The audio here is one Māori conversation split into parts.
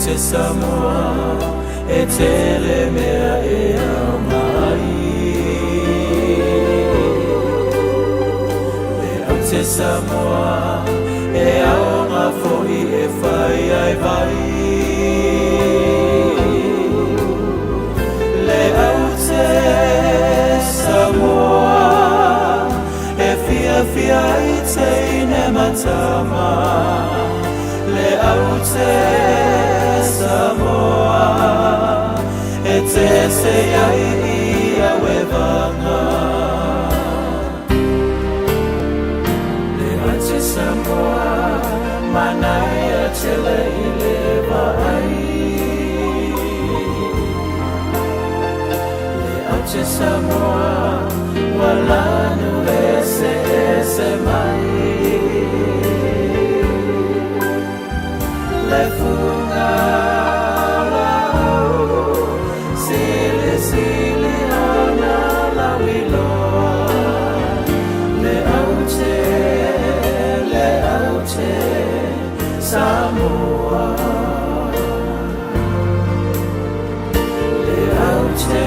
te Samoa e tele mea e au mai. Le au te Samoa e au ngā fohi e whai ai vai. Le au te Samoa e fia i te ine matama. Le au te Samoa e te se ai I a wevanga. Le au te Samoa manai a tele I le vai. Le au te Samoa walanu ese mai. Le funga lau, sili ana la wiloa. Le au te Samoa. Le au te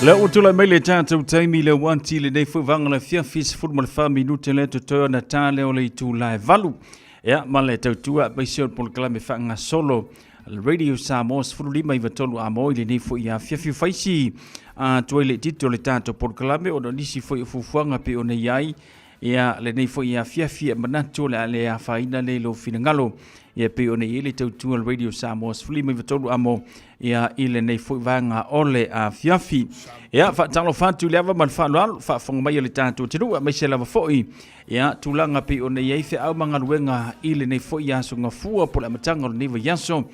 Le utula mele tatu taimi le wanti le nei fuvanga le fia fis football fa minute le to na tale o le tu la valu ya male tautua baisio pol klame fa nga solo Radio Samoa sfululima i vatolu amo ile nei fo ia fiafi faisi toile tito le tato porkalame o nisi fo fufuanga pe o nei ai ia le nei fo ia fiafi manatu le a faina le lo finangalo ia pe o nei ile tautua Radio Samoa sfululima i vatolu amo ia ile nei fo vanga ole a fiafi ia fa talo fatu le ava man fa no fa fonga mai le tato tinu mai se lava foi ia tulanga pe o nei ai fe au manga luenga ile nei fo ia so ngafua po le matanga ni va yaso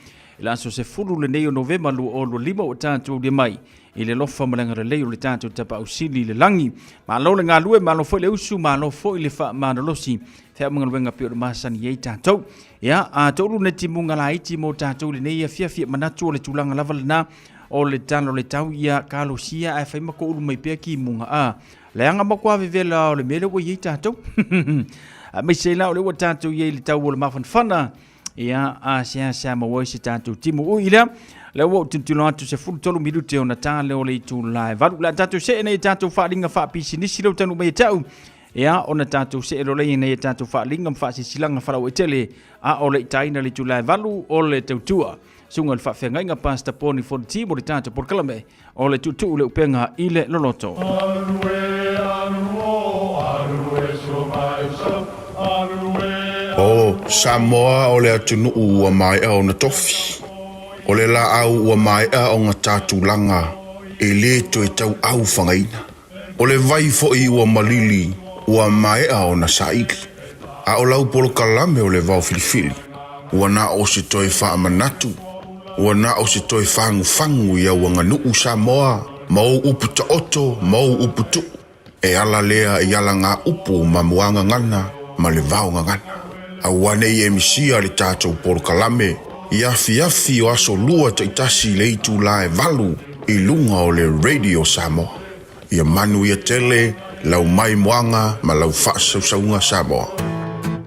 ila so se fulu le nei o November lu o lo lima o tātou de mai i le lofa malanga le leo le tātou tapa usili le langi ma lo le ngā lue ma lo fo le usu ma lo fo i le wha ma losi thea mga luenga pio de masani ei tātou ia a tolu ne timu ngala iti mo tātou le nei a fia manatu o le tulanga lava le na o le tano le tau ia kalo sia a whaima ko ulu mai pia ki munga a le anga makua vevela o le mele o ei tātou mai se la o le wa tātou iei le tau o le mawhanwhana ia a sia ma woi se tātou timu uila le wo tuntilo atu se fulu tolu minute o natale o le itu live valu la tātou se nei tātou wharinga whapisi nisi lau tanu mai tau ia o na tātou se ero lei nei tātou wharinga mwhasisilanga whalau e tele a o le itaina le itu live valu o le tautua sunga le whawhenga inga pasta poni for the team o le tātou por kalame o le tutu le upenga i le loloto O Samoa o le atunu ua mai o na tofi. O le la au ua mai o ngā tātulanga e le to e tau au whangaina. O le vai fo i ua malili ua mai o na saili. A o lau polo kalame o le vau filifili. Ua na o se toi wha manatu. Ua na o se toi whangu ia ua nganu Samoa. Mau upu ta oto, mau upu tu. E ala lea e ala ngā upu ma muanga ngana ma le vau ngana. Awane i emisia le tātou polo kalame, i afi o aso lua taitasi le itu lae valu i lunga o le Radio Samoa. Ia manu ia tele, lau mai moanga ma lau whaasausaunga Samoa.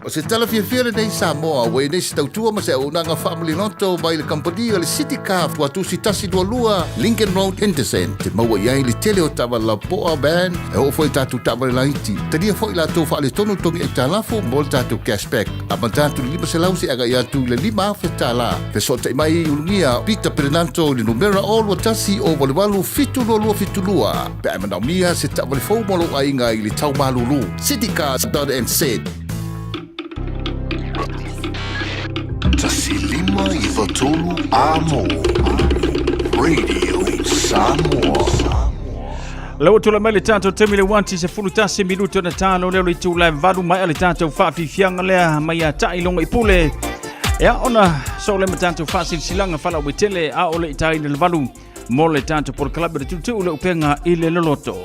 O se tala fia nei Samoa, wei nei se tautua ma se aunanga family noto mai le company o le City Car watu si tasi dua lua Lincoln Road Henderson. Te maua iai le tele o tawa la poa band e o foi tatu tawa le laiti. Tania foi la tofa le tonu tongi e talafu mo le tatu cashback. Aman tatu lima se lausi aga ia tu le lima fe tala. Fe sota imai ulungia Peter Prenanto le numera o lua tasi o walewalu fitu lua. Pe amanau mia se tawa le fau molo ainga i le tau malulu. City Car .nz. Tasi lima i vatolu amo Radio Samoa. Leo tula mai le tātou temile wanti se fulu tasi minuto na tālo leo le tu live valu mai ale tātou whaafifianga lea mai a tai longa i pule. Ea ona so le tātou whaasil silanga whala ue tele a ole i tai le valu mo le tātou por kalabe le tutu le upenga i le loloto.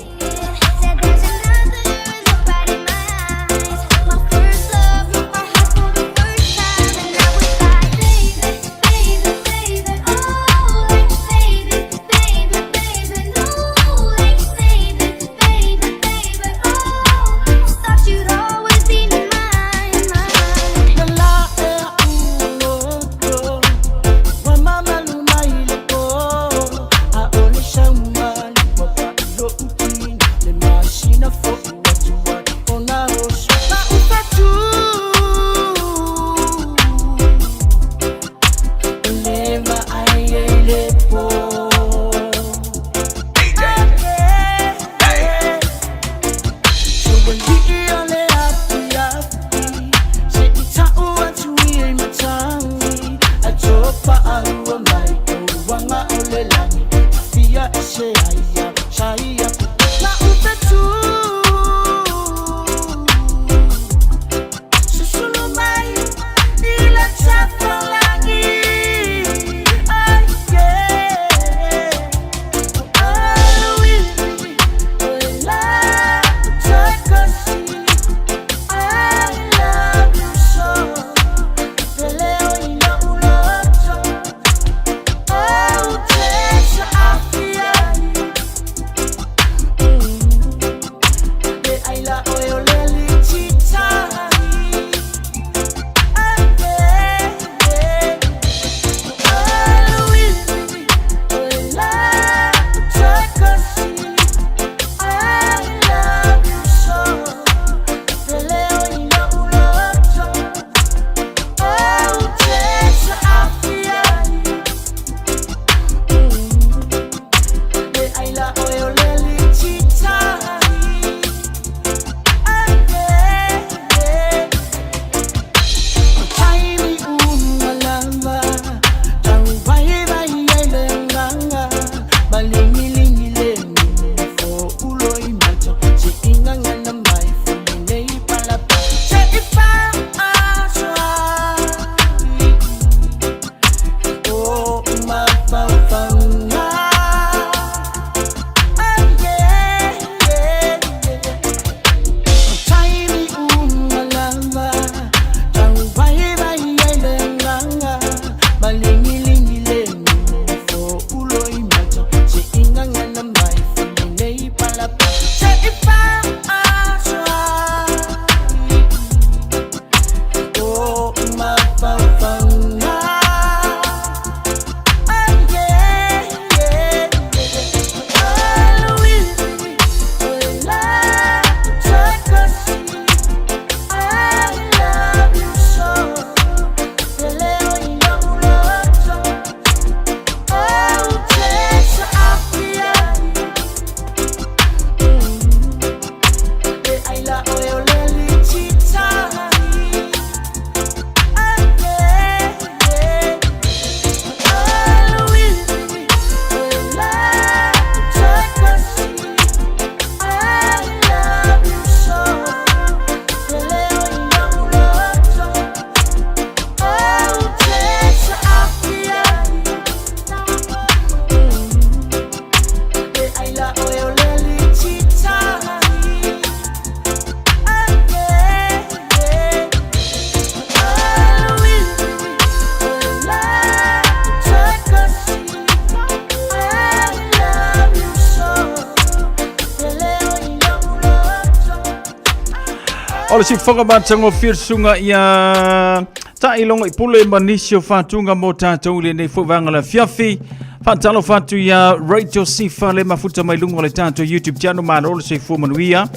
Ola si whakamatanga o whirsunga ia tailonga I pule manisio whatunga mo tātou le nei whuvanga la fiafi. Whatalo whatu ia Rachel Sifa le mafuta mai lunga le tātou YouTube channel ma ola si whumanuia.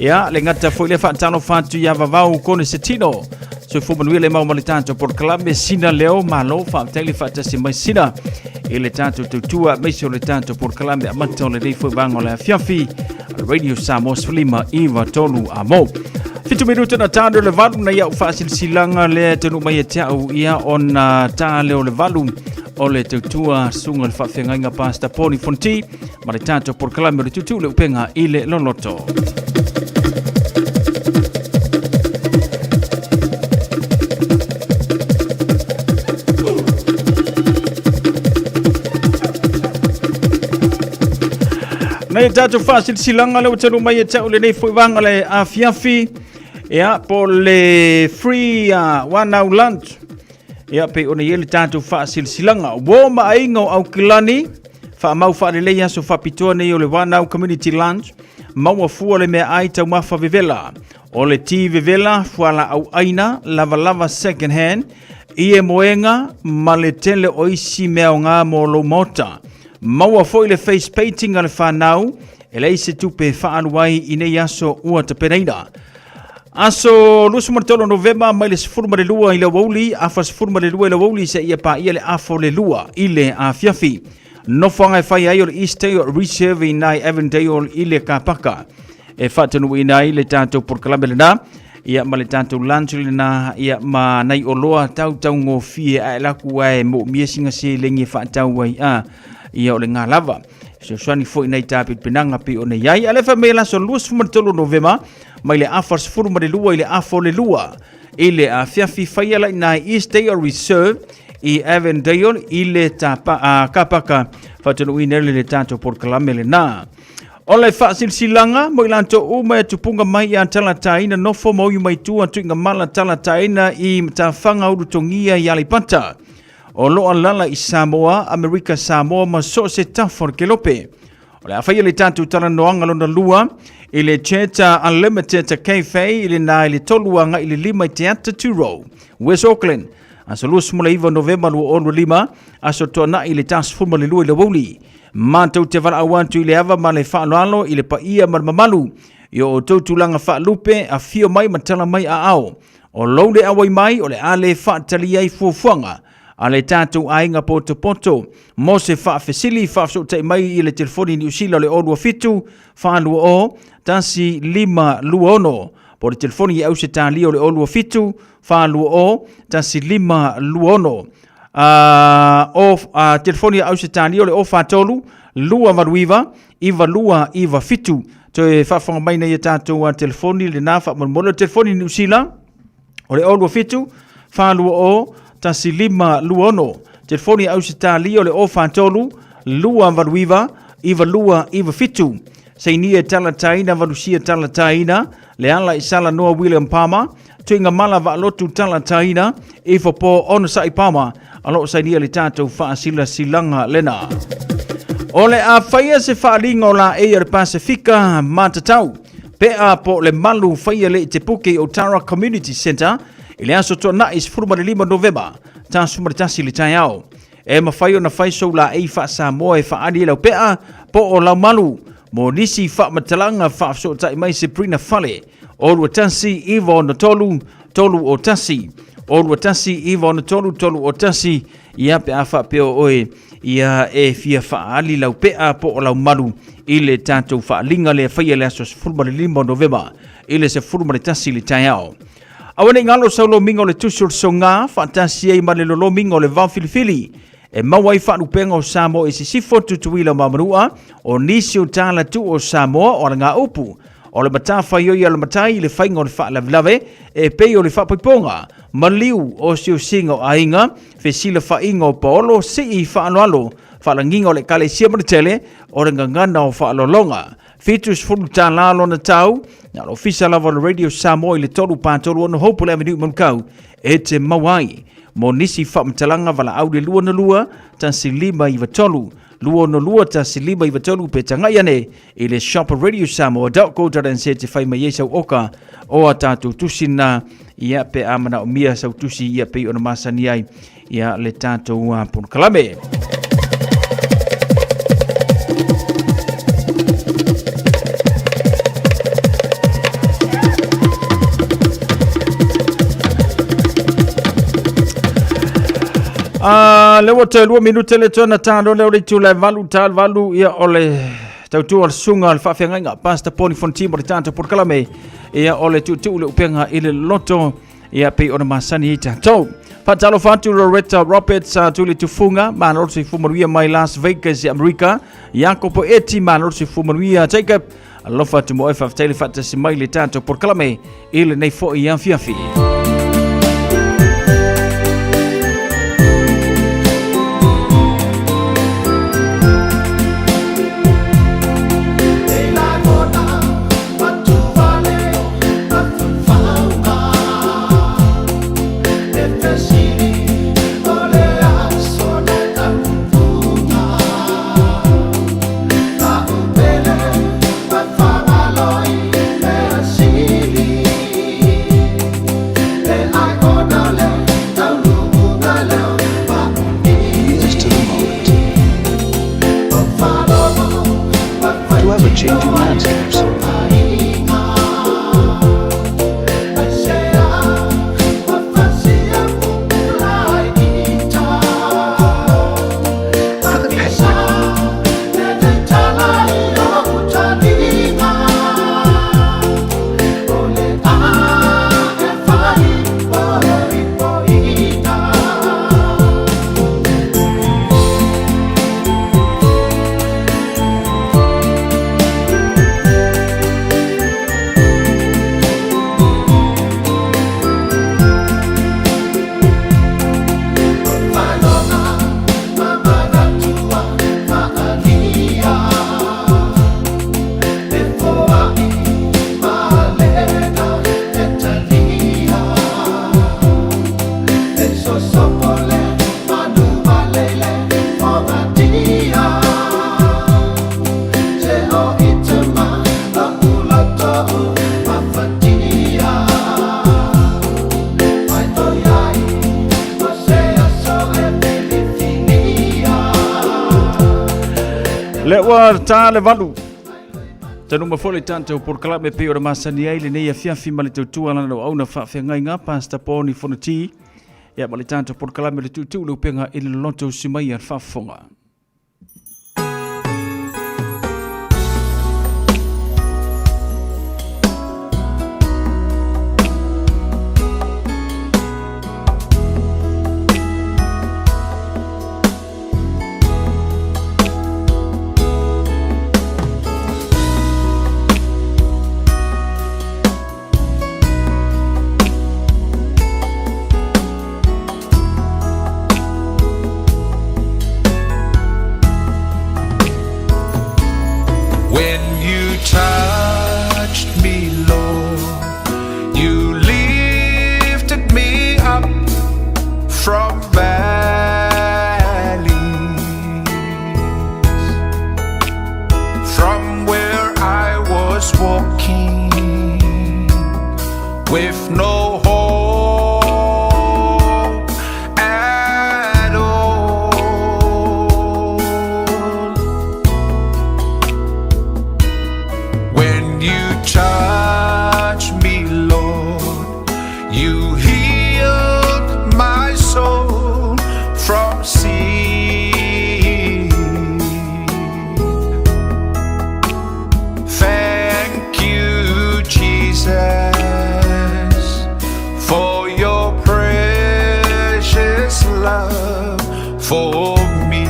Ia le ngata fo le whatalo whatu ia vavau kone setino. So whumanuia le mauma le tātou por kalame sina leo malo whaateli whatasi mai sina. E le tātou tutua meisio le tātou por kalame amata le nei whuvanga la fiafi. Radio Samoa Sflima Iwa Tolu Amo. Fitu minuto na tano le valu na ia ufasil silanga le tenu mai tau ia on ta leo le valu o le tutua sunga le whawhengainga pasta poni fonti ma le tato por kalame le tutu le upenga I le loloto. Nei tato fasil silanga le tenu mai tau le nei fuivanga le afiafi. Ia po le free one hour lunch. Ia pe ona yele tātou whaasilsilanga. Wo maaingo au kilani. Whaamau whaalelea so whapitoa nei o le one hour community lunch. Maua fua le mea ai tau mafa vevela. O le ti vevela fuala au aina lava second hand. Ie moenga ma le tele o isi mea o ngā mo lo mota. Maua foi le face painting ale whanau. Ele ise tupe whaaluai I nei aso ua tapereina. Aso lusu martolo November mai le sifurma le lua I le wauli, afa sifurma le lua I le wauli se ia pa ia le afo le lua I le afiafi. No whanga whai ai o le East Day o Reserve I nai Evan Day o I le kapaka. E whatanu I nai le tātou por kalame le na, ia ma le tātou lancho le na, ia ma nai o loa tau ngō fie a laku ai mo miesinga se lengi whatau ai ia o le ngā lava. So swani foi nei tapit pinanga pi o nei ai ale fa mela so lusu martolo November mai le afar sfurma le lua I le afo le lua I le afiafi faiala na East Day or Reserve I Avondale I le kapaka fatunu I nele le tanto por kalame le na ole fasil silanga mo lanto uma tupunga mai a talataina no fo mo mai tua tuinga mala talataina I tafanga urutongia I alipanta o loa lala I Samoa, Amerika Samoa ma so se tafor ke lope. O le awhai le tātou tala noanga lona lua, I le Cheta Unlimited Cafe, I le nā I le toluanga I le lima I te ata turo, West Auckland. Aso lua smula iwa November lua onu lima, aso toa na I le tas fuma le lua I le woli. Mātou te wala awantu I le ava ma le whaaloalo I le paia ma mamalu. Yo o tautulanga whaalupe a fio mai matala mai a ao. O lau le awai mai o le ale whaatali ai fuafuanga. Ale tātou ainga poto, mo se whaafesili, whaafsotei mai I le telefoni ni usila le olua fitu, whaalua o, tasi lima lua ono. Po le telefoni I au se tā lio le olua fitu, whaalua o, tasi lima lua ono. Telefoni I au se tā lio le o whaatolu, lua maruiva, iwa lua, iwa fitu. Toe whaafanga mai nei tātou telefoni le nā whaamanomola telefoni ni usila, o le olua fitu, whaalua o, tasi lima luono. Telefoni au se tā lio le o whātolu, lua varuiva, iwa lua, iwa fitu. Seinia talataina, varusia talataina, le ala I sala noa William Palmer, tuinga mala va lotu talataina, iwa po ono sa I Palmer, alo seinia le tātou whaasila silanga lena. Ole a whaia se whaaringa o la Air Pasifika matatau, pea po le malu whaia le te puke o Tara Community Center, Ile aso toa na is furma le 5 November, ta sumaritasi le tai au. E mawhaio na whaisou la ei wha Samoa e whaari lau pea, po o lau malu, mo nisi wha matalanga wha so tai mai se prina fale. Olua tasi, iwa ona tolu o tasi. Olua tasi, iwa ona tolu o tasi. Ia pe a wha peo oe, ia e fia whaali lau pea po o lau malu. Ile tātou whaalinga le whaia le aso se furma le 5 November. Ile se furma le tasi le tai au. Awane ngalo saulo mingo le tusur songa, fantasi e male lolo mingo le vau filifili. E mawai whanu penga o Samoa e si sifo tutuila mamarua, o nisi o tala tu o Samoa o ngā upu. O le mata whaioi ala matai le whainga o le whaalavelave, e pei o le whapaiponga. Maliu o si o singa o ainga, fe sila whainga o paolo, si I whaanoalo, whaalanginga o le kale sia maritele, o le ngangana o whaalolonga. Fitus fulu tā lalo na tau, na lo fisa lava le Radio Samoa I le tolu pātolu ono Hopewell Avenue Manukau, e te mawai. Mo nisi whamtalanga wala au le lua na lua, tansi lima iwa tolu, lua no lua ta silima i vatolu pe tangai ane i le Shop Radio Samoa dau kouta se te whai mai esau oka o a tātou tusina ia pe amana o mia sau tusi ia pe ona masani ai ia le tātou Port Kalame. Le wata lua minute le tona tano le ore tu le valu ia ole tautu al sunga al whawhianga inga pasta poni fontima le tātou Port Kalame ia ole tu le upenga i le loto ia pe ona masani i tātou. Patalo fatu Loretta Roberts tu le tufunga mana si fumaruia mai Las Vegas i Amerika Jacopo Eti mana si fumaruia Jacob alofa tu mo e whawtele fata si mai le tātou Port Kalame i le nei fo i fiafi. Changing landscapes. Le ua ta le valu. Tanu mafole tanto Port Kalame pe ora masani ai le nei fiafi ma le tutua lana no auna whawhiangai ngā pasta poni whanati. Ia ma le tanto Port Kalame le tutu le upenga i le loto simai ar whawhonga. With no hope at all. When you touch me, Lord, you healed my soul from sin. Thank you, Jesus, for your precious love for me.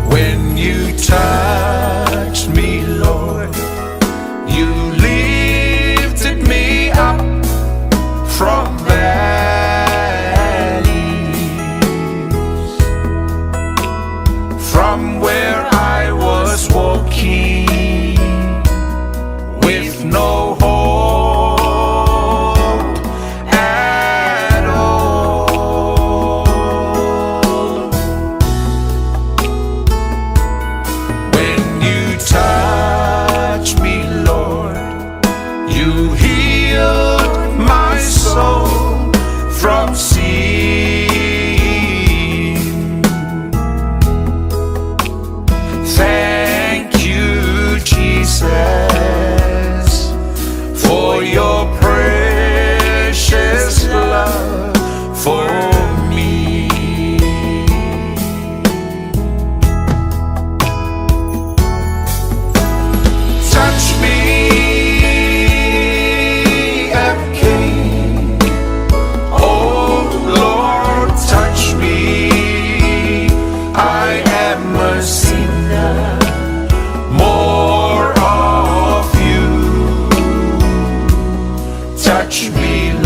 When you touched me, Lord, you lifted me up from valleys, from where I was walking with no hope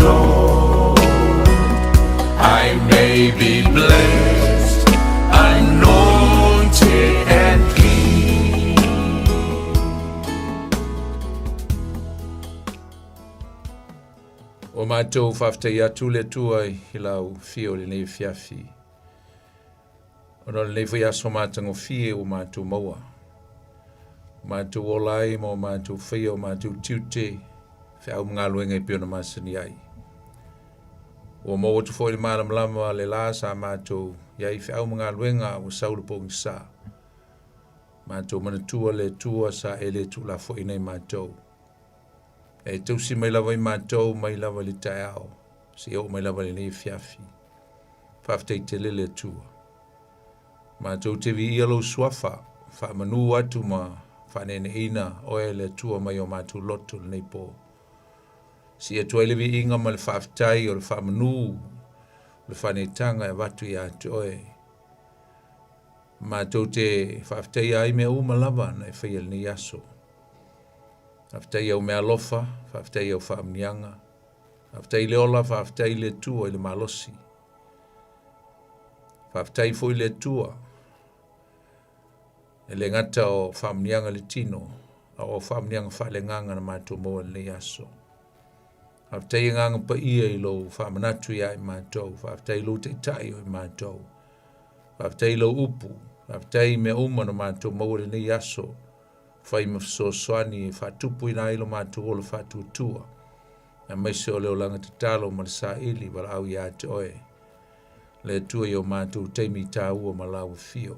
Lord, I may be blessed, anointed and clean. O mātou whaftai atu le tua I lau fio le nei fiafi. O no le nei fai aso mātango fie o mātou maua. Mātou olai mo mātou whaia o mātou tiute, whiau mga luenga I piona masani ai. O mo tu foi malam lama le la sa mātou, iai whiau mga luenga o saurupong sa. Mātou manatua le tua sa ele tu la foi nei mātou. E tausi mai lava I mātou, mai lava le tae ao. Se o mai lava le nei fiafi. Whaftei te lele tua. Mātou te vi ialo suafa. Wha manu atu ma whanene ina oe le tua mai o mātou loto le nei po. Si e tua levi inga ma le whaftai o le wha manu. Le whanetanga e watu I atu oe. Mātou te whaftai ai mea uma lava na e whaia le nei aso. Whaftai au mea lofa, whaftai au whaamnianga, whaftai le ola, whaftai le tua I le malosi. Whaftai fo I le tua, e le ngata o whaamnianga le tino, o whaamnianga whale nganga na mātou moa le aso. Whaftai nganga pa ia I lo whaamanatu ia I mātou, whaftai lo te tai o I mātou, whaftai lo upu, whaftai mea uma na mātou moa le aso, fai mafsosoani whatupu ina ilo mātou o le whatutua. Na maise o leo langa te talo ma le sa ili wala au I ate oe. Le tua I o mātou teimi tā ua ma lau fio.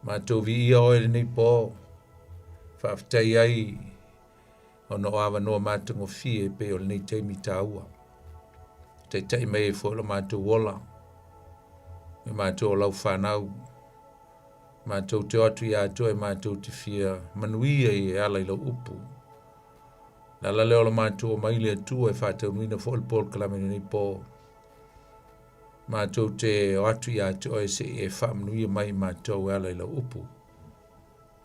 Mātou vi ia oe le nei po. Whaftai ai o no awa noa mātou o fie pe o le nei teimi tā ua. Te tai mei e fo le mātou wola. Me mātou o lau whanau. Mātou te atu I atoe, mātou te fia manuia I ala I lau upu. Lala leo la mātou o maile atua e whātau nuina fo le pol kalamene nei po. Mātou te atu I atoe se e whaamanuia mai mātou ala I lau upu.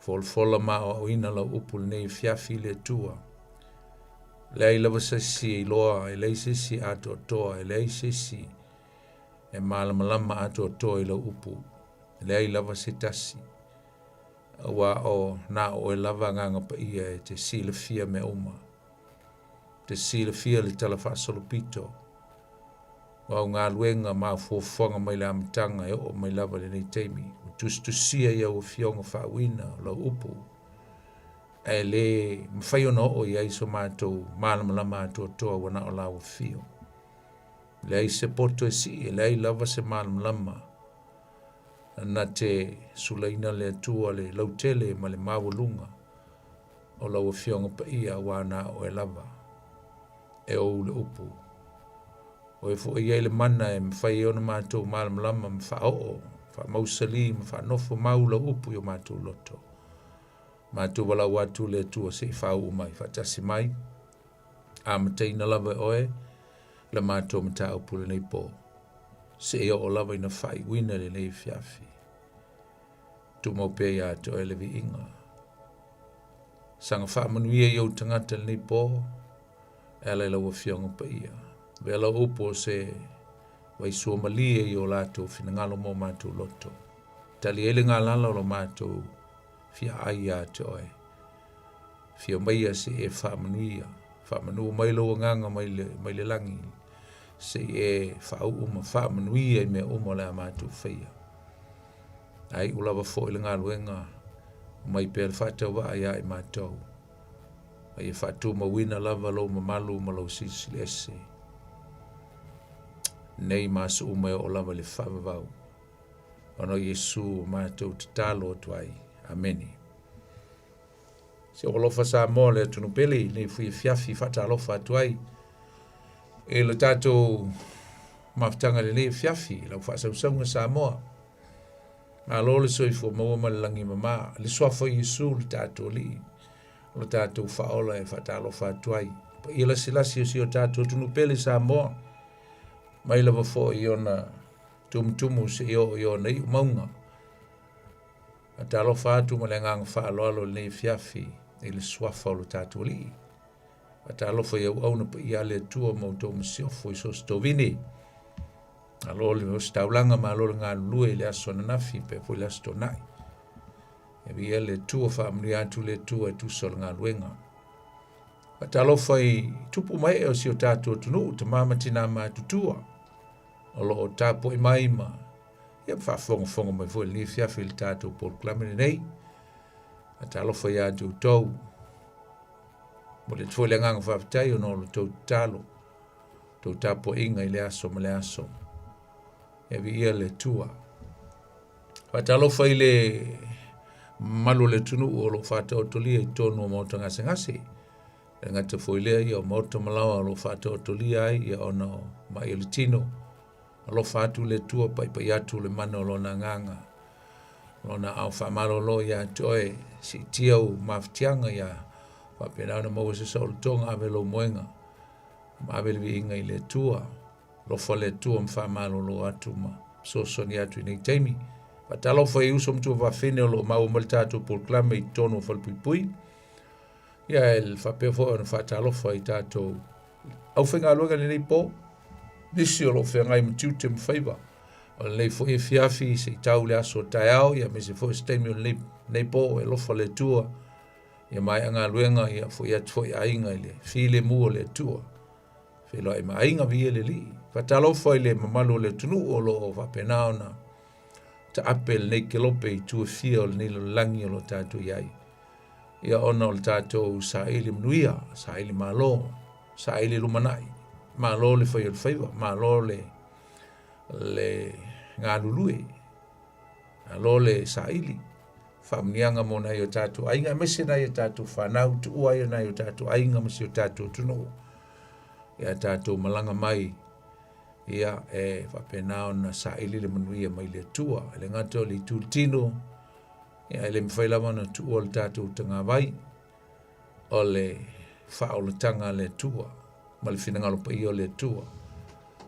Fola ma o ina lau upu le nei fiafi le atua. Lea I lava sasi I loa, e lei sasi ato toa, e lei sasi e malamalama ato toa I lau upu. Lea I lava se tasi. Wa o na o e lava nganga pa ia e te sila fia me uma. Te sila fia le tala whaasolopito. Wa o ngā luenga mā fuafuanga mai le amatanga e o mai lava le nei teimi. Tustusia ia o fionga whaawina la upu. E le mwhai ona o ia iso mātou malamalama ato toa wana o la o fio. Lea I se poto e si, lea I lava se malamalama. Na te sulaina le atua le lautele ma le mawalunga o lau fionga pa ia wana o e lava e o le upu o e fo ia le mana e mwhai ona mātou malamalama mwha o wha mausali mwha nofo maula upu yo mātou loto mātou wala watu le atua se I whau mai whatasi mai a mateina lava oe le mātou mata upu le nei po se e o lava ina whai wina le nei fiafi tu mau pe ia to ele vi inga. Sanga whaamanuia I au tangata le nei po, ele la wa fionga pa ia. Vela upo se wai sua malia I o lato finangalo mo mātou loto. Tali ele ngā lala o lo mātou fia ai ia to e. Fia maia se e whaamanuia. Whaamanua mailo o nganga mai le langi. Se e whaamanuia I mea umo le a mātou whaia. Ai ulawa fo I ngā luenga mai pēr whātau wa ai ai mātou. Ai e whātau mawina lava lo mamalu ma lo sisili ese. Nei masu umai o lava le whawawau. Ono Yesu mātou te tālo tuai. Ameni. Se o lofa sa mo le tunu peli nei fui fiafi whata alofa tuai. E le tātou maftanga le nei fiafi lau whaasaunga sa moa. Ma lo le soifo maua malangi mama, le soafo Yesu le tātou li, le tātou whaola e whatalo whatuai. Pa ila silasi o si o tātou tunu pele sa moa, mai lava fo I ona tumutumu se I ona I maunga. A talo whatu ma le ngang whaaloalo le nei fiafi, e le soafo le tātou li. Atalofa ia au na pa ia le tua mo to msiofo iso stovini. Alo le o staulanga ma alo ngā lue le aso na nafi pe fo le asto nai. E ia le tua family atu le tua tu sol ngā luenga. Atalofa i tupu mai o si o tātua tunu te mama tina ma tutua. Alo o tāpo i maima. Ia whaafonga mai fo le fiafi le tātua por klamene nei. Atalofa ia tu tau. Mo le tfo le nganga whaafitai o no lo tau talo. Tau tāpo inga i le aso ma le aso. E vi ia le tua. Atalofa i le malu le tunu o lo whātau tolia i tonu o mauta ngase. E ngata foilea i o mauta malawa o lo whātau tolia ai i o no mai le tino. Alo whātu le tua pai atu le mana o lona nganga. Lona au whamaro lo ia toe si tiau maftianga ia whapena na mau se saul tonga ave lo moenga. Ave le inga i le tua. Lo fa le tua mwhamaro lo atu ma. So soni atu i nei teimi. Patalo fa i usom tu whawhene o lo mau maltatu por klame i tono whalpui. Ia el whapea fo ana whatalo fa i tātou. Au whenga aluanga ni nei po. Nisi o lo whenga i mtiu te mwhaiva. O lei fo e fiafi se i tau le aso tai au. Ia me se fo e steimi o nei po e lofa le tua. Ia mai anga luenga ia fo i atu fo i ainga i le. File mua le tua. Filo ai ma ainga vi le li. Patalo fa i le mamalu le tunu o lo o whapenao na. Ta apel nei ke lope i tua fia o nei lo langi o lo tātou iai. Ia ona o le tātou sa ili mnuia, sa ili malo, sa ili lumanai. Malo le whai o le whaiva, malo le ngā lulue. Malo le sa ili. Whamnianga mo nei o tātou ainga, mese nei o tātou whanau, tu uai nei o tātou ainga, mese o tātou tuno. Ia tātou malanga mai. Ia e whapenao na sa ili le manuia mai le tua. Le ngato li tūtino. Ia ele mwhailawa na tu o le tātou tanga vai. O le whao le tanga le tua. Ma le whinangalo pa ia o le tua.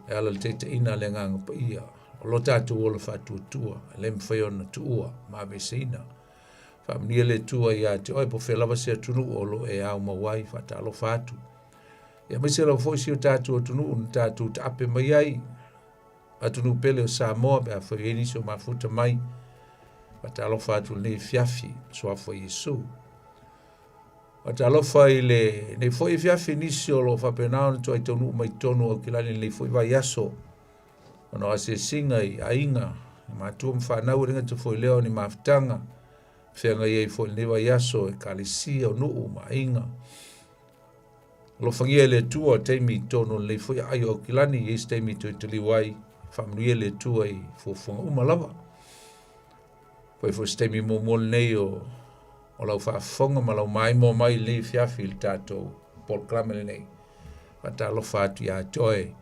E ala le teita ina le nganga pa ia. O lo tātou o le whatua tua. Le mwhaio na tu ua. Ma vese ina. Whamnia le tua ia te oi po whelawa sea tunu o lo e au mawai. Whatalo whatu. Ia mese lau fwoi o tātou tunu. Tātou ta ape mai ai. Atunu pele o Samoa. Bea whaini so mafuta mai. Watalofa atu nei fiafi, soafo Yesu. Watalofa i le, nei foi fiafi nisi o lo whapenao na tua i tonu mai tonu o kilani nei foi vai aso. Ono ase singa i ainga, matua mwhanau ringa tu foi leo ni maftanga. Whianga i foi nei vai aso e kalisia o nuu ma ainga. Lo whangia le tua teimi tonu nei foi ai o kilani i teimi tu i taliwai. Whamnuia le tua i fufunga umalawa. Poi fo stemi mo mol nei o lau whaafonga ma lau mai mo mai le fiafi il tātou por klamele nei. Mata lo whaatu ia toe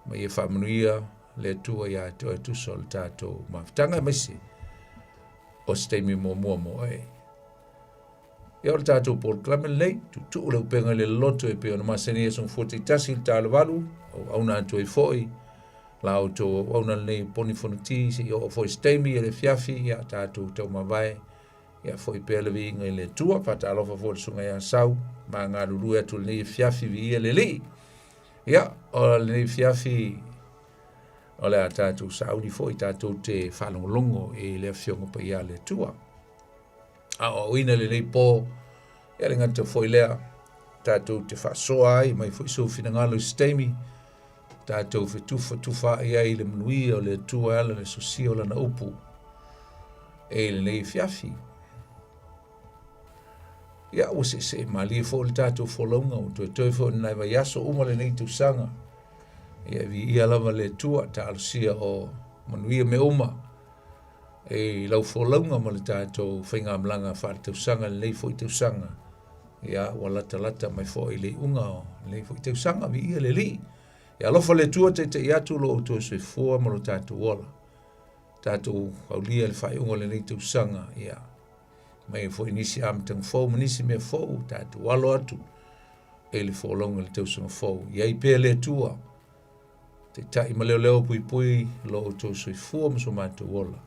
ma ia whamanuia le tua ia toe tuso il tātou maftanga mesi o stemi mo mua mo e. Ia o le tātou por klamele nei, tu leu penga le loto e peo na maseni e son foti tasi il tāle walu o auna atu e foi. Lau to ona nei poni fonti si o foi stemi e le fiafi ia tātou tau mawai ia foi pelevi inga i le tua pata alofa foi sunga ia sau ma ngā ruru atu le nei fiafi vi ia le li ia o le nei fiafi o le a tātou saudi foi tātou te whalongolongo e le fiongo pa ia le tua a o ina le nei po ia le ngata foi lea tātou te whasoa ai mai foi so finangalo stemi tātou tufa ia i le manuia o le tua ala le sosia o lana upu. E le nei fiafi. Ia o se mali fo le tātou folonga o toi fo nai vai aso uma le nei tusanga. Ia vi ia lava le tua ta alusia o manuia me uma. E lau folonga ma le tātou whainga amlanga whare tausanga le nei fo i tausanga. Ia walata mai fo i le unga o le fo i tausanga vi ia le li. E alofa le tua te iatu lo o se fua mo lo tātou ola. Tātou kaulia le whai unga le nei te usanga, ia. Mai fo inisi amitang fau, manisi mea fau, tātou walo atu. E le whaolonga le te usanga fau. Ia i pēr le tua. Te tai ma leo pui lo o se fua mo so mātou ola.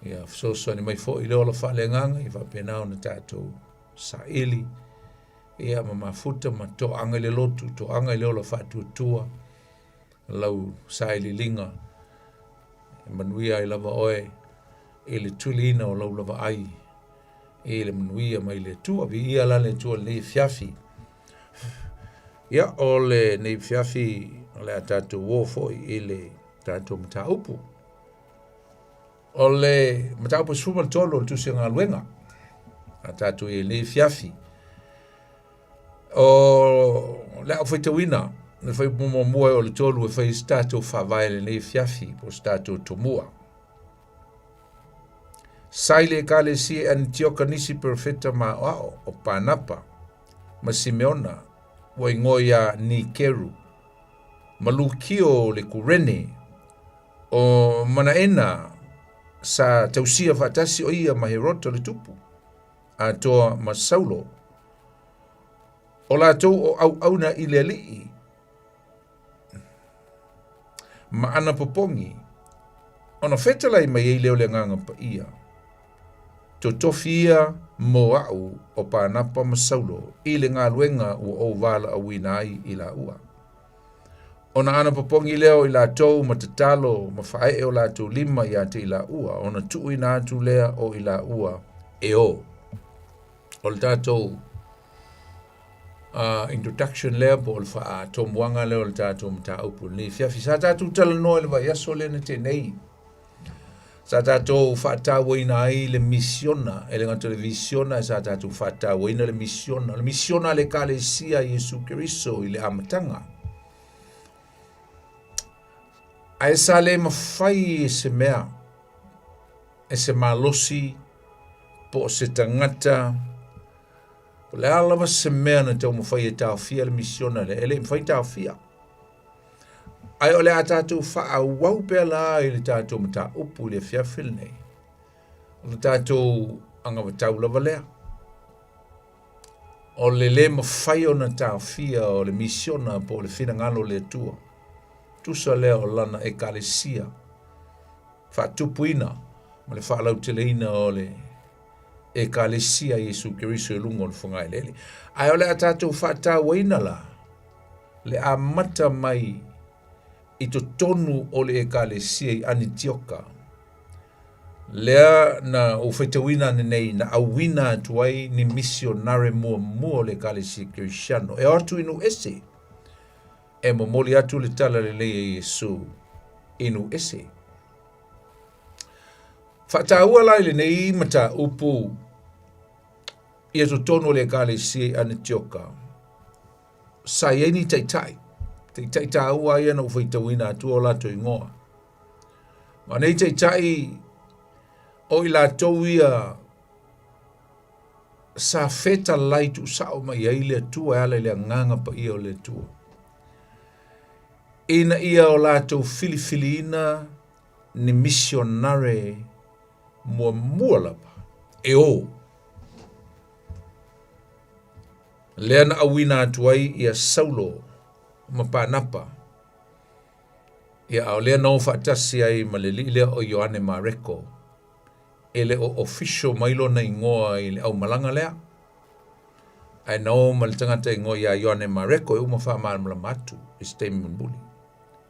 Ia, so ni mai fo i leo la whale nganga, i whapenao na tātou sa ili. ia mafuta ma to'aga i le lotu, to'aga i le ola fa'atuatua, lau saililinga, manuia i lava oe, e le tulina o lau lava ai, e le manuia mai le tua, vi ia la le tua le fiafi. Ia o le nei fiafi, le a tātou wofo i le tātou mataupu. O le mataupu suma tolo le tusi ngā luenga, a tātou i le fiafi. O le au whaitawina, le whai mua o le tolu e whai tātou whawai le nei fiafi, po tātou tomua. Saile kale si Antioka nisi perfeta ma o Panapa, ma Simeona, wa ingoia ni keru, malukio le kurene, o manaena sa tausia fatasi o ia mahirota le tupu, a toa ma Saulo, o la tau o au auna i le alii, ma ana popongi, ona fetalai mai ei leo le nganga pa ia, totofia mo au o Panapa ma Saulo i le ngā luenga o vala a winai i la ua. Ona ana popongi leo i la tau matatalo ma whae o la tau lima i ate i la ua, ona tuu i nā tu lea o i la ua e o. O le tātou introduction lea po le wha tomuanga leo le tātou mta upu ni fiafi. Sa tātou tala noe le vai aso le na te nei. Sa tātou whātawa ina ai le misiona, e le ngā televisiona, sa tātou whātawa ina le misiona le kālesia Jesu Keriso i le amatanga. A e sa le mawhai e se mea, e se malosi, po se tangata, po le alawa se mea na tau mawhai e tau fia le misiona le, e le mawhai tau fia. Ai ole a tātou wha wau pēr la i le tātou mata upu le fiafil nei. O le tātou anga watau lava lea. O le mawhai o na tau fia o le misiona po le whina ngalo le tua. Tusa lea o lana e kalesia. Wha tupuina, ma le wha lau teleina o le e kalesia Jesu Keriso e lungo le whangai lele. Ai ole a tātou wha tau waina la. Le a mata mai i to tonu o le ekalesia i Antioka. Lea na o whaitawina nei na awina atuai ni misionare mua le ekalesia Kirisiano. E atu inu ese. E momoli atu le tala le leia Yesu inu ese. Whataua lai le nei mata upu i to tonu o le ekalesia i Antioka. Sa ieni taitai. Te tai ua ia na uwhaitawina atu o lato i ngoa. Ma nei tai o i lato ia sa feta laitu sao mai ai le atua e ala le nganga pa ia o le atua. Ina ia o lato filifiliina ni misionare mua lapa. E o. Lea na awina atuai ia Saulo ma Panapa. Ia au lea nau whaatasi ai ma le li lea o Ioane Mareko. E le o official mailo na ingoa i le au malanga lea. Ai nau ma le tangata ingoa ia Ioane Mareko e uma wha maamala matu i Stame Mbuli.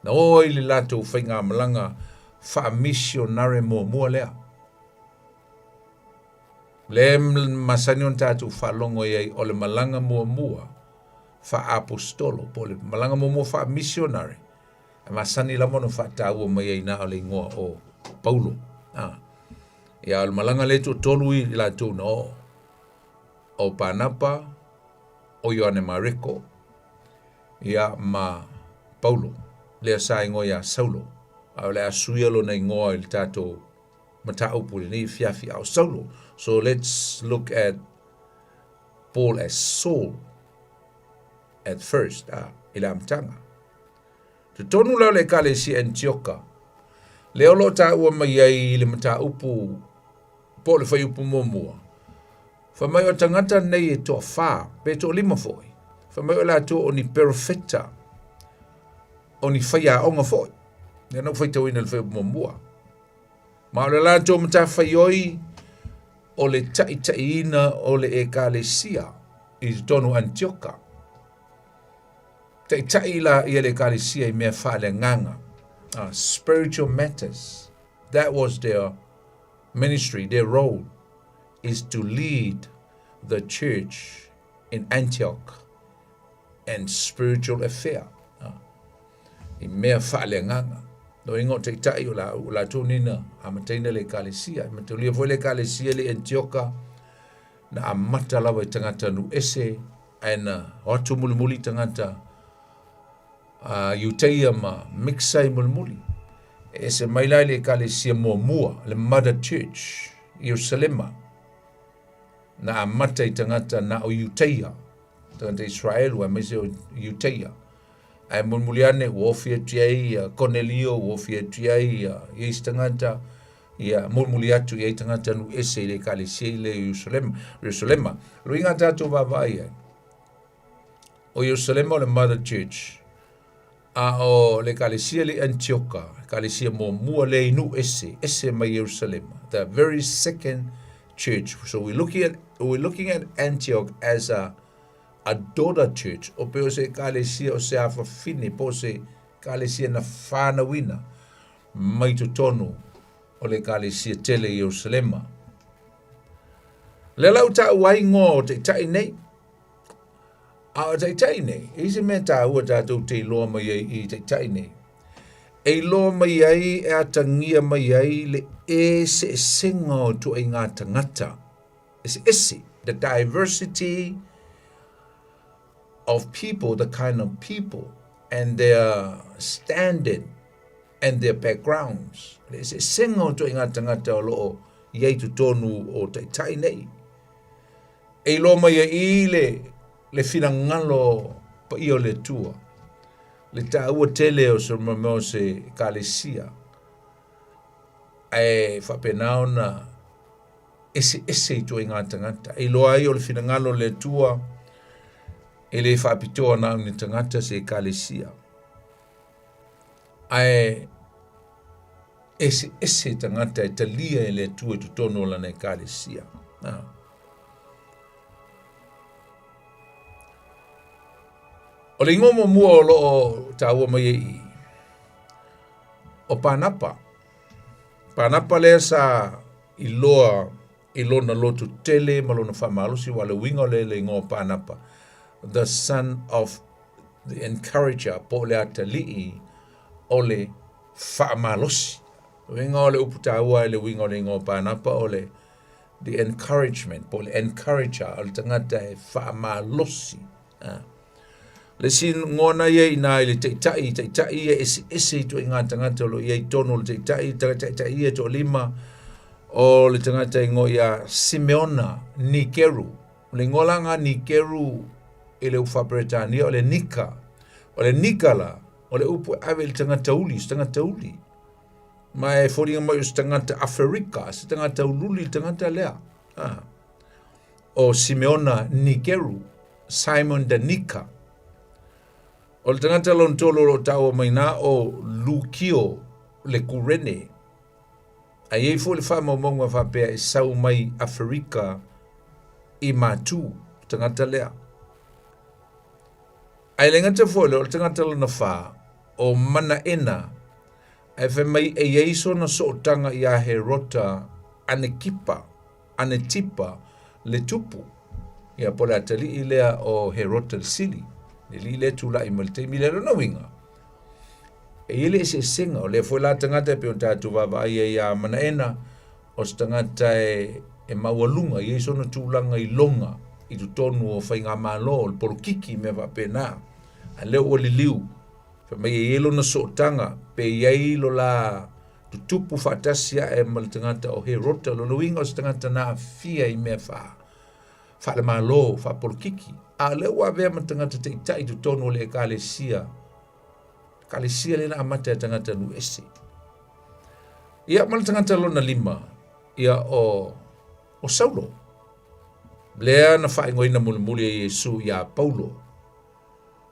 Na o i le lato whainga malanga wha missionare mua lea. Le masanion tatu wha longo iai o le malanga mua. Fa apostolo, po le malanga mo fa missionary. Ma sani la mono fa taua mai ina o le ngoa o Paulo. Ia o malanga le tolu i la tu no. O Panapa, o Ioane Mareko, ia ma Paulo. Le sa ingoa ia Saulo. A le asuialo na ingoa il tato mataupu ni fiafi au Saulo. So let's look at Paul as Saul. At first, ila amtanga. Te tonu lau le kale si Antioka. Leo lo ta ua mai ai le mata upu, po le whai upu mua. Whamai o tangata nei e toa wha, pe toa lima foi. Whamai o la toa o ni perfecta, o ni whai a onga foi. Nea nau whai tau ina le whai upu mua. Ma o le la toa mata whai oi, o le tai ina o le e kale sia. i tonu Antioka. Te taila ia le kalesia I mea whale nganga. Spiritual matters. That was their ministry, their role is to lead the church in Antioch and spiritual affair. I mea whale nganga. No ingo te tai o la tūnina a mataina le kalesia. Matulia foi le kalesia le Antioka na a mata lawa I tangata nu ese aina watu mulimuli tangata Euteia ma mixai mulimuli. Ese mailai le kalesia mua, le Mother Church, Jerusalema. Na a mata I tangata na o Euteia. Tangata Israel wa mese o Euteia. Ai mulmuliane wofia tiai Cornelio wofia tiai Yesu tangata ia mulmuliatu ia tangata nu ese le kalesia le Jerusalema. Luinga tatu vavai o Jerusalema le Mother Church. O le kalesia le Antioka, kalesia mua le inu ese mai Jerusalem, the very second church. So we're looking at Antioch as a daughter church. O pe o se kalesia o se afa fini po se kalesia na whana wina mai tonu o le kalesia tele Jerusalem. Le lau ta wai ngō te tai nei. A te tai nei, I se mea tā ua tātou te loa mai ai I te tai nei. E loa mai ai e a tangia mai ai le se senga o tu ai ngā tangata. Ese, the diversity of people, the kind of people, and their standard, and their backgrounds. Le se senga o tu ai ngā tangata o loo iai tu tonu o te tai nei. E loa mai ai le finangalo pa io le tua. Le taua tele o se mamao se kalesia. E whapenao na ese tu I ngā tangata. E loa ai o le finangalo le tua e le whapitoa na ni tangata se kalesia. E ese tangata e talia e le tua tu tono la ne kalesia. O le ngomo mua o loo taua mai I o Panapa. Panapa lea sa I lona lotu tele malona whamalosi wale winga le ngō Panapa. The son of the encourager po le atalii o le whamalosi. Winga o le uputaua le winga le ngō Panapa o le the encouragement po le encourager o le tangata e whamalosi. Le sin ngona ye na le te tai e ese to inga tangata lo ye tono le te tai ye to lima o le tangata ngo ya Simeona Nikeru le ngolanga Nikeru ele ufa Britania o le Nika o le Nikala o le upu ave le tangata uli mai fori mo tangata Afrika tangata ululi tangata lea o Simeona Nikeru Simon the Nika. O le tangata lon tolo lo taua mai na o Lukio le Kurene. A iei fo le whamamonga whapea e sau mai Afrika I matu tangata lea. Ai le ngata fo le o le tangata lona wha o mana ena e whe mai e ieiso na so tanga I a Herota ane tipa le tupu. Ia pole atali I lea o Herota le sili. Li le tu la I malte mi le no winga. E ile se singa o le foi la tangata pe o tatu vava ia mana ena o tangata e mawalunga I so na tūlanga I longa I tu tonu o whainga malo o porukiki me va pena a leo o li liu fa mai e elo na so tanga pe iai lo la tu tupu fatasia e maltangata o Herota lo winga o tangata na fia I me fa le malo fa porukiki a leo a vea matangata te itai tu tonu o le kalesia le na amata e tangata nu ese. Ia maltangata lo na lima, ia o Saulo. Lea na whaingoina mulimuli e Yesu ia Paulo.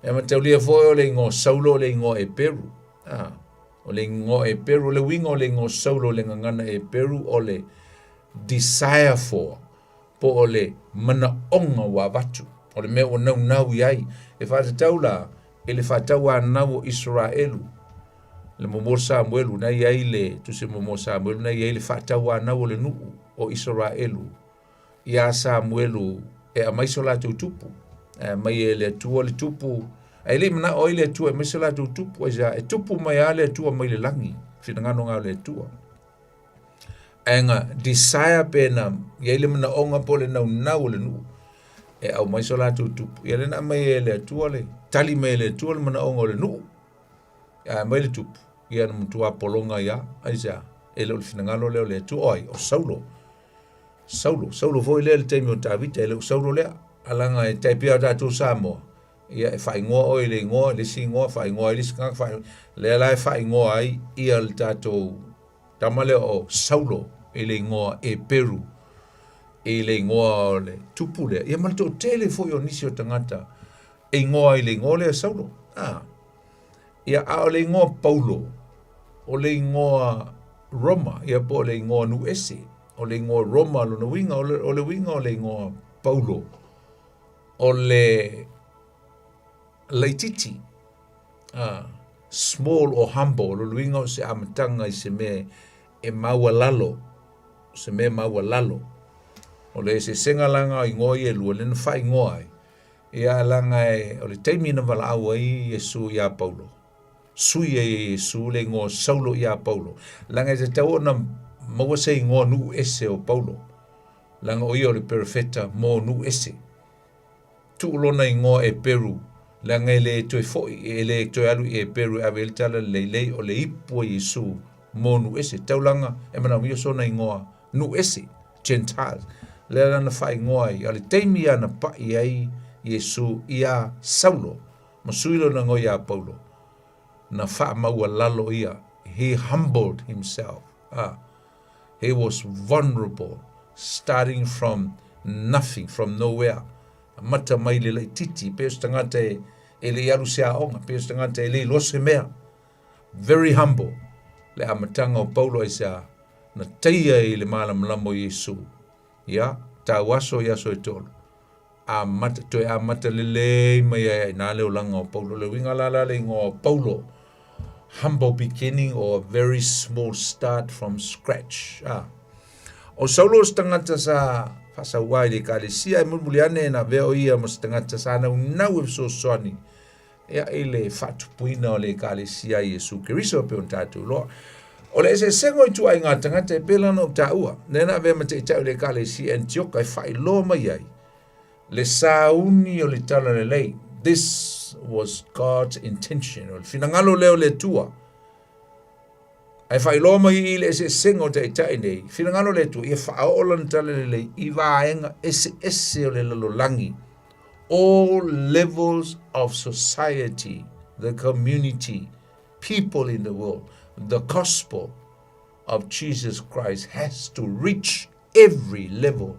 E mataulia foi o le ingo Saulo le ingo e Peru. O le ingo e Peru, le wingo le ingo Saulo le ngangana e Peru o le desire for, po o le mana onga wa watu. O le mea o nau iai, e whātatau la, e le whātau anau o Israelu, le momo Samuelu, na iai le, tu se momo Samuelu, na iai le whātau anau o le nuu o Israelu, ia Samuelu, e a maiso la tau tupu, mai e le tua le tupu, ai le mana o le tua, e maiso la tau tupu, e tupu mai a le tua mai le langi, whingano ngā le tua. Ainga, desire pena, iai le mana onga po le nau le nuu, e au maiso la tau tupu, ia le na mai e le tua le, tali mai le tua le mana onga le nuu, mai le tupu, ia na mutua polonga ia, aisa, e leo le whingano leo le tua, oi, o Saulo foi le teimi o Davita, e leo Saulo lea, alanga e taipia tātou Samoa, ia e whaingoa o le ingoa, le singoa, whaingoa i le sikanga, le ala e whaingoa ai, ia le tātou tamale o Saulo, e le ingoa e Peru, e le ingoa o le tupu lea, ia malto tele foi o nisi o tangata, e ingoa i le ingoa lea Saulo, ia a o le ingoa Paulo, o le ingoa Roma, ia po le ingoa Nuese, o le ingoa Roma, lo na winga, o le winga o le ingoa Paulo, o le leititi, small or humble, lo winga o se amatanga i se me e maua lalo, se me maua lalo, o le se senga langa i ngoi e lua, le na whai ngoi, ia langa e, o le teimi na wala awa i Yesu ia Paulo, sui e Yesu le ngō Saulo ia Paulo, langa e te tau na maua se ngō nu ese o Paulo, langa o ia o le perfeta mō nu ese, tuulona i ngō e Peru, langa e le toi foi, e le toi alu e Peru, a vele tala le o le ipo Yesu mō nu ese, tau langa e mana mio sona i ngō nu ese, Gentiles, le lana whai ngō ai, ale teimi ana pa i ai Yesu ia Saulo, masuilo na ngō ia Paulo, na wha maua lalo ia, he humbled himself, he was vulnerable, starting from nothing, from nowhere. Mata mai le lai titi, peos tangata e le iaru se aonga, peos tangata e le lose mea. Very humble. Le amatanga o Paulo e sea, na teia e le malamalamo Yesu. Ia, ta waso yaso e tolo. A mata, toe a mata le mai ai, na leo langa o Paulo. Le winga la le o Paulo. Humble beginning or a very small start from scratch. O Saulo tangata sa fasa wai le kalesia e mulmuliane na veo ia mas tangata sa na unau e so soani. Ea ele fatu puina o le kalesia Yesu Keriso pe on tatu lo. O le se sengo i tu ai ngā tangata e pela no taua. Nena vea mate i tau le kalesia Antioch ai fai lo mai ai. Le sauni o le tala le lei. This was God's intention. O le finangalo leo le tua. Ai fai lo mai i le se sengo te itai nei. Finangalo le tua. Ia whaola na tala le lei. I vaenga ese o le lalolangi. All levels of society, the community, people in the world, the gospel of Jesus Christ has to reach every level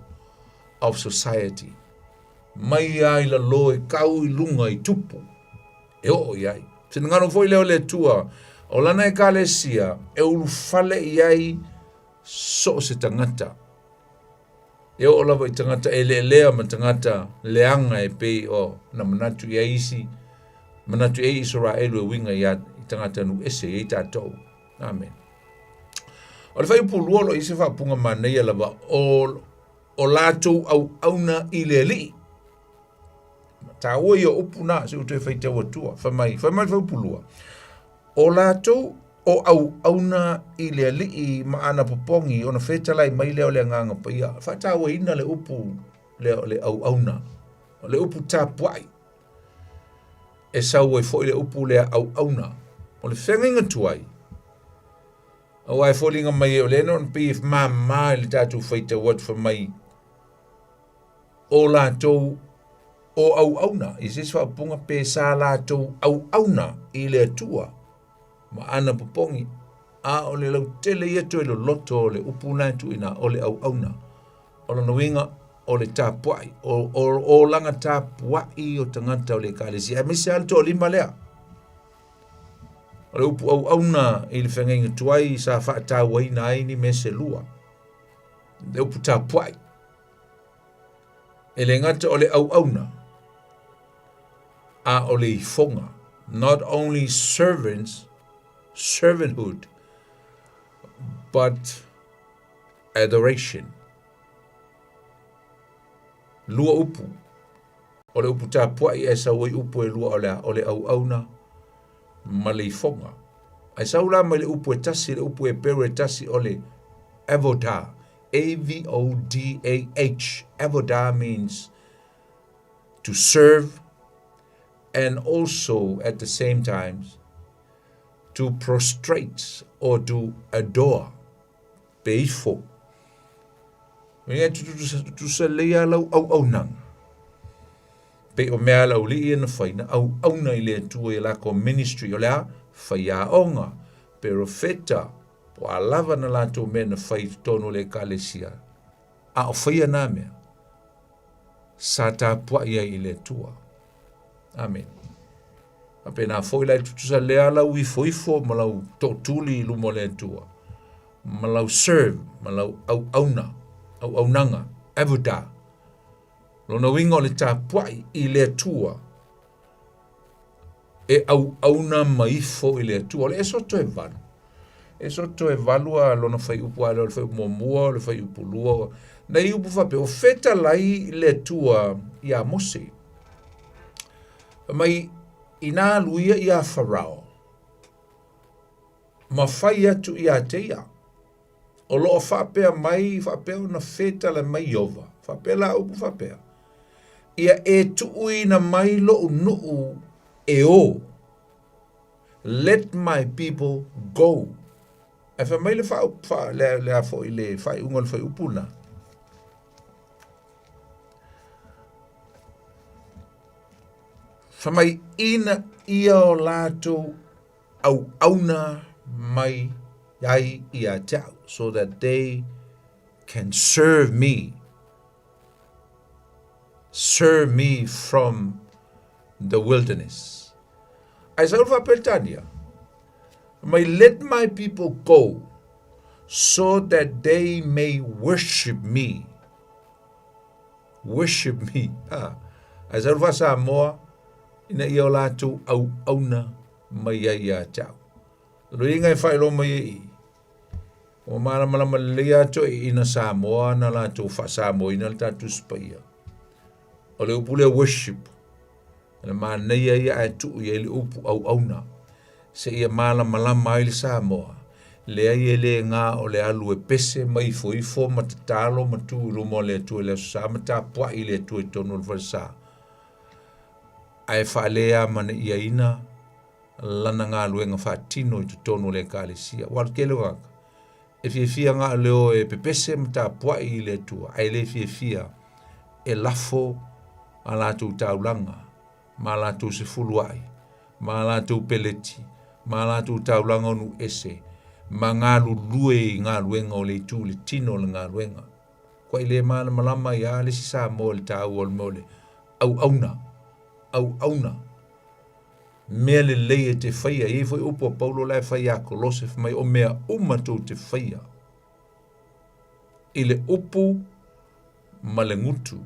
of society. Mai ai la loe kau I lunga I tupu. E o iai. Sinangano foi leo le tua. O lana e kalesia. E ulu fale iai so se tangata. E o lava I tangata e le lea ma tangata leanga e pei o na manatu ia isi. Manatu e Israelu e winga ia I tangata nu ese e tātou. Amen. O le whai puluolo I se whapunga manei lava o lātou au auna I le li. Ta o ia upuna se o te whai taua tua. Whamai whaupulua. O lātou o auna I le li maana popongi o na whetalai mai leo le nganga pa ia. Whata o ina le upu le auna. O le upu tāpuai. E sau e fo le upu le auna. O le whenginga tuai. O ai fōlinga mai o le non pif mamma le tātou whaita wat whamai. O lātou o auna. I se swa punga pe sa lātou auna I le atua. Ma ana popongi. A o le lau tele ia to le loto o le upu nātu ina o le auna. O le nawinga o le tāpuai. O langa tāpuai o tangata o le kālesi. A misi alto o lima lea. O le upu auna I le whengenga tuai sa whaatau waina aini me se lua. Le upu tāpuai. E le ngata o le auna. a o le ifonga. Not only servanthood, but adoration. Lua upu. O le upu tā puai e sa oi upu e lua o le au auna ma le ifonga. Ai saula ma le upu e tasi, le upu e peru e tasi o le avodah. A-V-O-D-A-H. Avodah means to serve and also at the same time to prostrate or to adore. Peifo. Menga tu sa leia lau au nang. Pe o mea lau li ina whaina au na ile tu e la ko ministry o lea whaia onga. Pero feta po a lava na lato me na whai tono le kalesia. A o whaia na mea. Sa ta pua ia ile tua. Amen. Ape na foi lai tu sa lea lau i foifo ma lau to tuli lumo le tua. Ma lau serve, ma lau au nanga, avodah. Lona wingo le tā puai i le tua. E au na maifo i le tua. Le eso to e valu. Eso to e valua lona fai upu ale, le fai mua, le fai upu lua. Na i upu fape, o feta lai le tua i a Mose. Mai ina luia i a Farao. Ma fai atu i a teia. O loo whapea mai, whapea na feta le mai iova. Whapea la upu whapea. Ia e tuui na mai lo nuu e o. Let my people go. E wha mai le le a fo i le whai unga le whai upuna. Wha mai ina ia o lato au auna mai ai ia tau, so that they can serve me from the wilderness. I said, may let my people go so that they may worship me. Worship me. I said, Samoa, ina ia la tu au auna mai ia tau. Ringa e whaelo mai i. O malama lea to ina Samoa na la tu fa Samoa ina la tu spaia. O le upu le worship. Le maneia ia e tu ia le upu au auna. Se ia malama mai le Samoa. Lea ia le ngā o le alu e pese mai foifo matatalo matu lumo le tu le sa mata pua i le tu e tonu le versa. Ai whalea mana ia ina lana ngā luenga whatino i tu tonu le kālesia. Wal kele waka. E fia ngā leo e pepese mta pua i le tua. Ai le fia e lafo a lātou taulanga. Ma lātou se fuluai. Ma lātou peleti. Ma lātou taulanga onu ese. Ma ngā lulue i ngā luenga o le tu le tino le ngā luenga. Kwa i le mana malama i a le si Samoa le tau o le mole. Au auna. Mea le leie te whaia. E foi upo Paulo lai whaia Kolosef mai o mea umatou te whaia. I le upu ma le ngutu.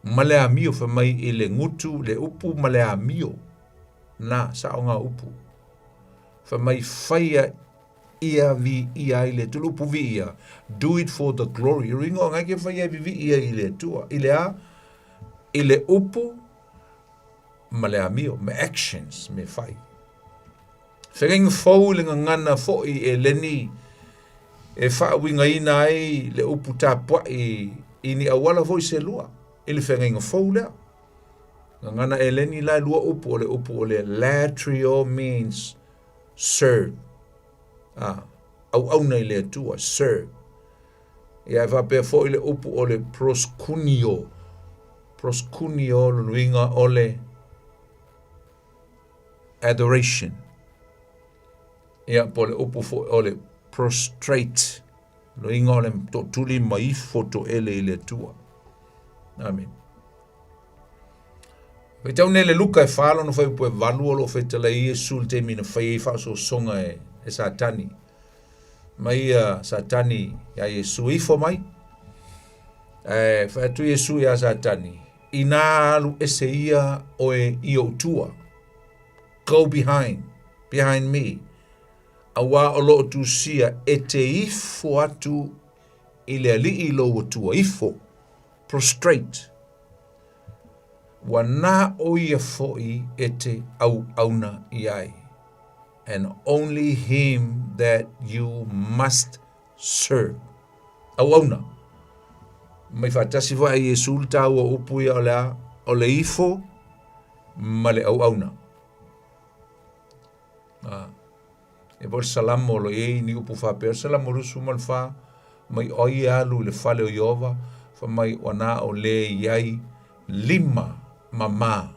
Ma le amio wha mai i le ngutu le upu ma le amio. Na, sa o ngā upu. Wha mai whaia ia vi ia i le tulupu vi ia. Do it for the glory. Ringo ngai ke whaia vi ia i le tua. I le a, i le upu ma le amio, me actions, me whai. Whengang whau le ngana fōi e leni e whaawinga ina ai le upu tā pua i ni awala fōi se lua. I le whengang whau lea. Ngana e leni lai lua upu o le latrio means serve. Au nei le tua, serve. Ia e whapea fōi le upu o le proskunio. Proskunio le nuinga o le adoration. Ia po le upu fo o le prostrate. Lo inga o le to tuli mai foto ele i le tua. Amen. Pe tau ne le luka e whalo no whai po e valu o lo whetala i e sul te mina whai e whaso songa e satani. Mai satani ia Yesu ifo mai. Whatu Yesu ia satani. ina alu ese ia o e i o tua. Go behind me. Awa o lo tu sia e te ifo atu i le alii lo o tua. Ifo. Prostrate. Wana o ia foi e te au auna iai. And only him that you must serve. Au auna. Mai fatasi wa e Yesu tau o upu ia o le ifo ma le au auna. E por salamo lo e ni upu fa per salamo rusu mal fa mai oi alu le fale o Iova fa mai wana o le iai lima mama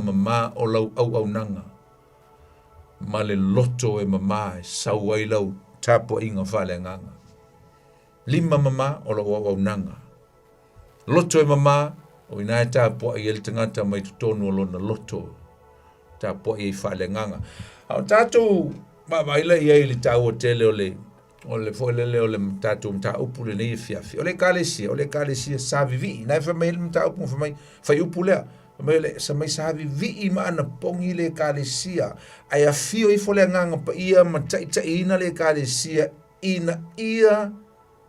mama o lau au nanga ma le loto e mama e sau ai lau tapo inga fale nganga lima mama o lau au nanga loto e mama o ina e tapo i el tangata mai tutonu o lona loto tapo i fale nganga au tatu mawaila i li tau o tele o le foilele o le tatu mta upu le nei fiafi o le kalesia sa vivi na fa mai mta upu fa mai fa upu le mai le sa mai sa vivi ma ana pongi le kalesia ai afio i fole nganga pa ia ma tai ina le kalesia ina ia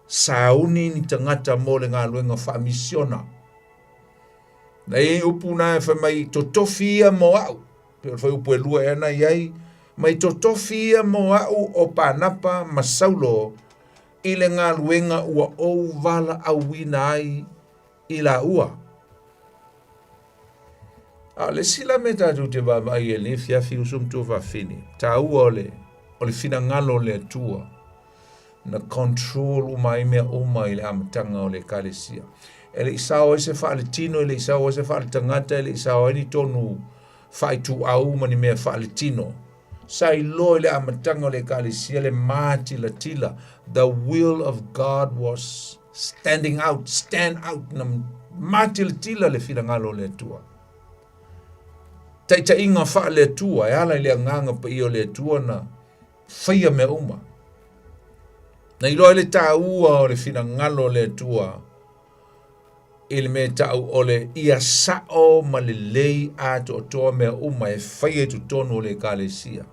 sauni ni tangata mo le ngaluenga fa misiona na e upu na fa mai totofia mo au pe fa upu lua ena iai mai totofia mo au o panapa masaulo ile ngā luenga ua ou vala au wina ai i la ua. Le sila me tatu te wawai e le fiafi usum tu whawhini. Ta ua o le fina ngalo le tua na control umai mea umai le amatanga o le kalesia. E le isao e se whaale tino, e le isao e se whaale tangata, e le isao e ni tonu whai tu au mani mea whaale tino. Sai lo le amatanga le kalesia le mati la tila. The will of God was stand out na mati la tila le fina ngalo le tua. Ta inga wha le tua, e ala le nganga pa iyo le tua na whaia me uma. Na ilo le ta ua o le fina ngalo le tua, ele me tau o le ia sao ma le lei ato o toa me uma e whaia tu tonu o le kalesia.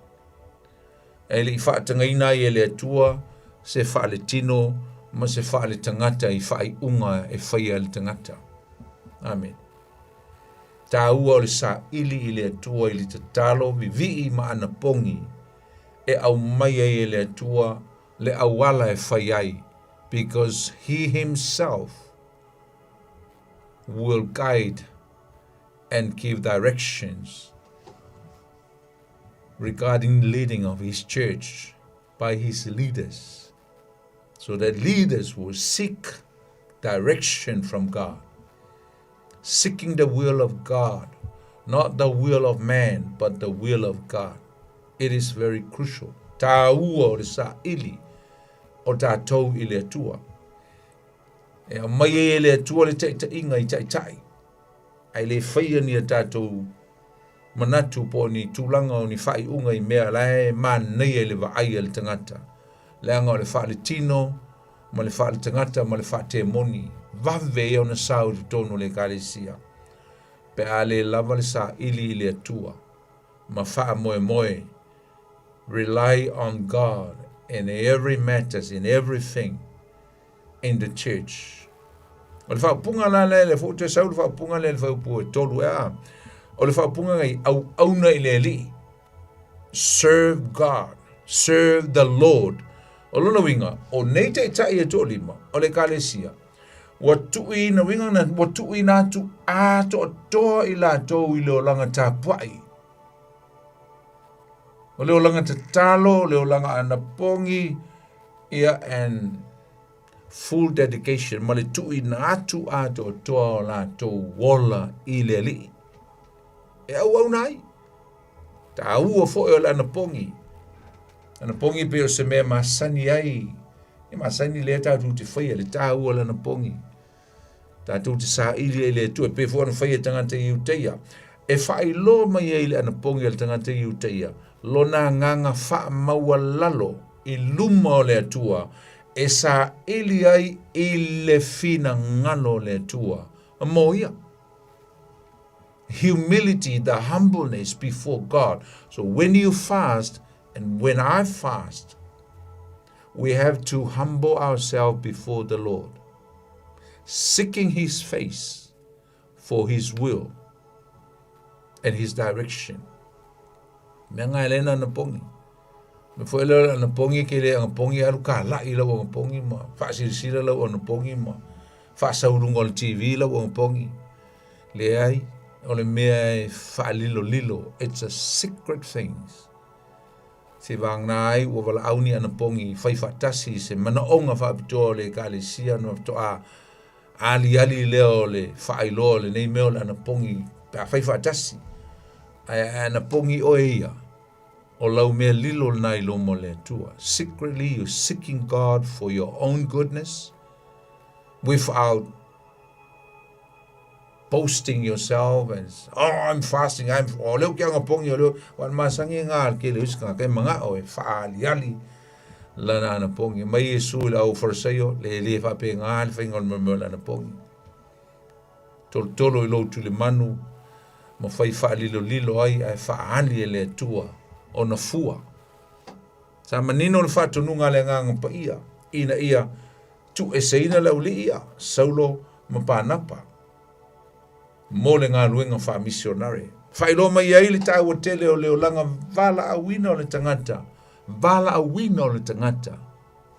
E le i whaatanga ina i le tua, se wha le tino, ma se wha le tangata i wha unga e whaia le tangata. Amen. Ta ua o le sa ili i le tua i le tatalo, vivi ma ana pongi, e au mai e le tua, le awala e whaiai, because he himself will guide and give directions regarding leading of his church by his leaders, so that leaders will seek direction from God, seeking the will of God, not the will of man, but the will of God. It is very crucial. Ta ua o le sa ili o tātou i le atua. E a mai e le atua le ta inga i tai. Ai le whaia ni a tātou manatu po ni tūlanga o ni whai unga i mea lae ma nei e le wa ai le tangata. Le anga o le wha le tino, ma le wha le tangata, ma le wha te moni. Vave e o na sao tu tono le kalesia. Pe a le lava le sa ili i le atua. Ma wha moe. Rely on God in every matters, in everything in the church. O le whaapunga la le fo te sau le whaapunga le whaapu e tolu ea. O le whaapunga ngai au auna i le li. Serve God. Serve the Lord. O lona winga, o nei te tai e to lima, o le kalesia. Watui na winga na watui na tu ato toa i la tau i leo langa tapuai. O leo langa te talo, leo langa anapongi, ia and full dedication. Ma le tui na atu ato toa la tau wola i le li. E au nai. Ta ua fo e la anapongi. Anapongi pe o se mea masani ai. E masani le tatu te whaia le ta ua la anapongi. Tatu te sa ili e le tu e pe fo ana whaia tangata i uteia. E whai lo mai e le anapongi le tangata i uteia. Lona nganga wha maua lalo i luma o le atua e sa ili ai i le fina ngalo le tua. Moia. Humility, the humbleness before God. So when you fast, and when I fast, we have to humble ourselves before the Lord, seeking His face for His will and His direction. Me ngai lena na pongi. Me foi le na pongi ke le na pongi alu ka la i lo na pongi ma. Fa sila lo na pongi ma. Fa saurungo le TV lo na pongi. Le ai ole me fa lilo. It's a secret things. Se vang nai o wala auni ana pongi fai fatasi se mana onga fa pito le ka le sia no to a ali leo le fa ilo le nei meo ana pongi pa fai fatasi. Ana pongi oia o lau mea lilo nai lo mo le tua. Secretly you're seeking God for your own goodness without boasting yourself and I'm fasting, o leo kia nga pongi o leo wan masangi nga ke leo iska kai mga o fa ali lana ana pongi mai Yesu la o forsayo le fa pe nga al fa ngol mo lana pongi tolo lo tu le manu mo fai fa lilo ai fa ali le tua o na fua sa manino le fa tununga le nga pa ina ia tu eseina la ulia saulo mapanapa mo le ngā luenga wha missionary. Whai lo mai ai le tau o tele o leo langa vala awina o le tangata. Vala awina o le tangata.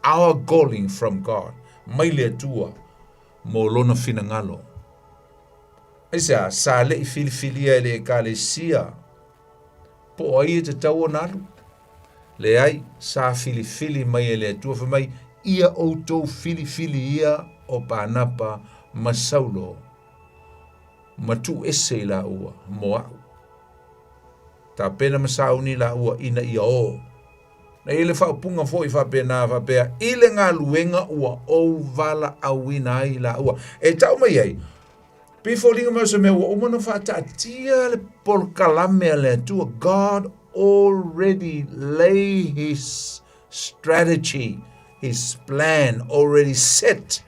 Our calling from God. Mai le atua mo lona fina ngalo. Esa sa le I filifilia le ka le sia. Po ai te tau o nalu. Le ai sa filifili mai le atua fa mai ia o tau filifili ia o panapa masaulo. Matu ese la ua moa. Ta pena masauni la ua ina ia o. Na ile fa punga foi fa pena fa pea ile nga luenga ua o vala awina ai la ua. E tau mai ai. Before linga mo se me ua umana fa ta tia le por kalame le tua. God already lay His strategy, His plan already set.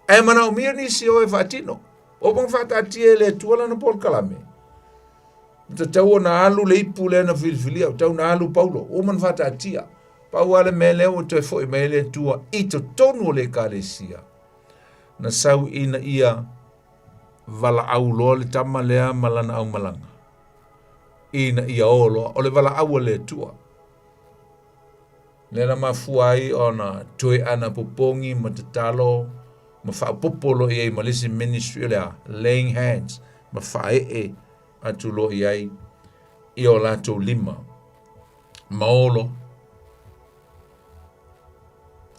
E mana umir ni si o e fatino. O bang fata tia le tuala na por kalame. Ta tau na alu le ipu le na filfilia, tau na alu paulo. O man fata tia. Pau ale mele o te foi mele tua ito tonu le kalesia. Na sau ina ia vala au lo le tama lea malana au malanga. Ina ia olo o le vala au le tua. Le na mafuai ona toe ana popongi matatalo. Ma fa popolo I malisi ministry le laying hands ma fa atu lo I o lato lima maolo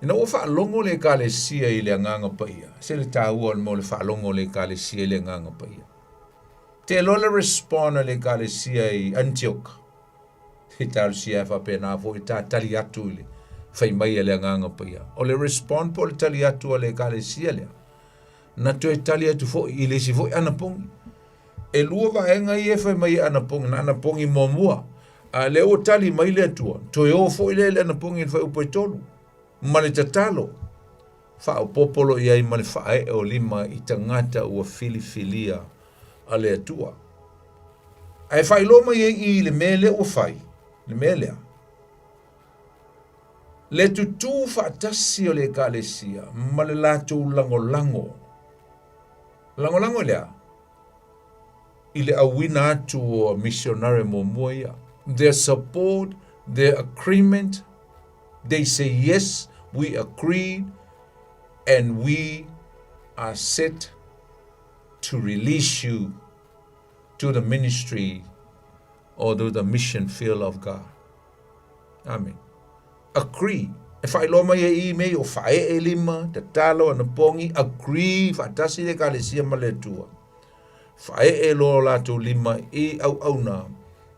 ina o fa longo le kalesia I le nganga paia se le tau mo le fa longo le kalesia le nganga paia te lo le respond le kalesia I Antioch hital sia fa pena vo ita tali atu le fai mai le nganga paia o le respond po le tali atu le kalesia le na to tali atu fo I le si fo ana pong e lua va enga I fai mai ana pong na ana pong I momua a le o tali mai le atu to yo fo le ana pong I fai upo tolu ma le tatalo fa o popolo I ma le fa o lima I tangata o filifilia a le atua ai fai lo mai I le mele o fai le mele le tutu fatasi o le kalesia ma le lato lango lea I le awina atu o missionary mo moia their support their agreement they say yes we agree and we are set to release you to the ministry or to the mission field of God. Amen. Agree. If I lo mai I me o fae lima te talo ana pongi agree fatasi le kalesia maletua. Fae lo la to lima I au na.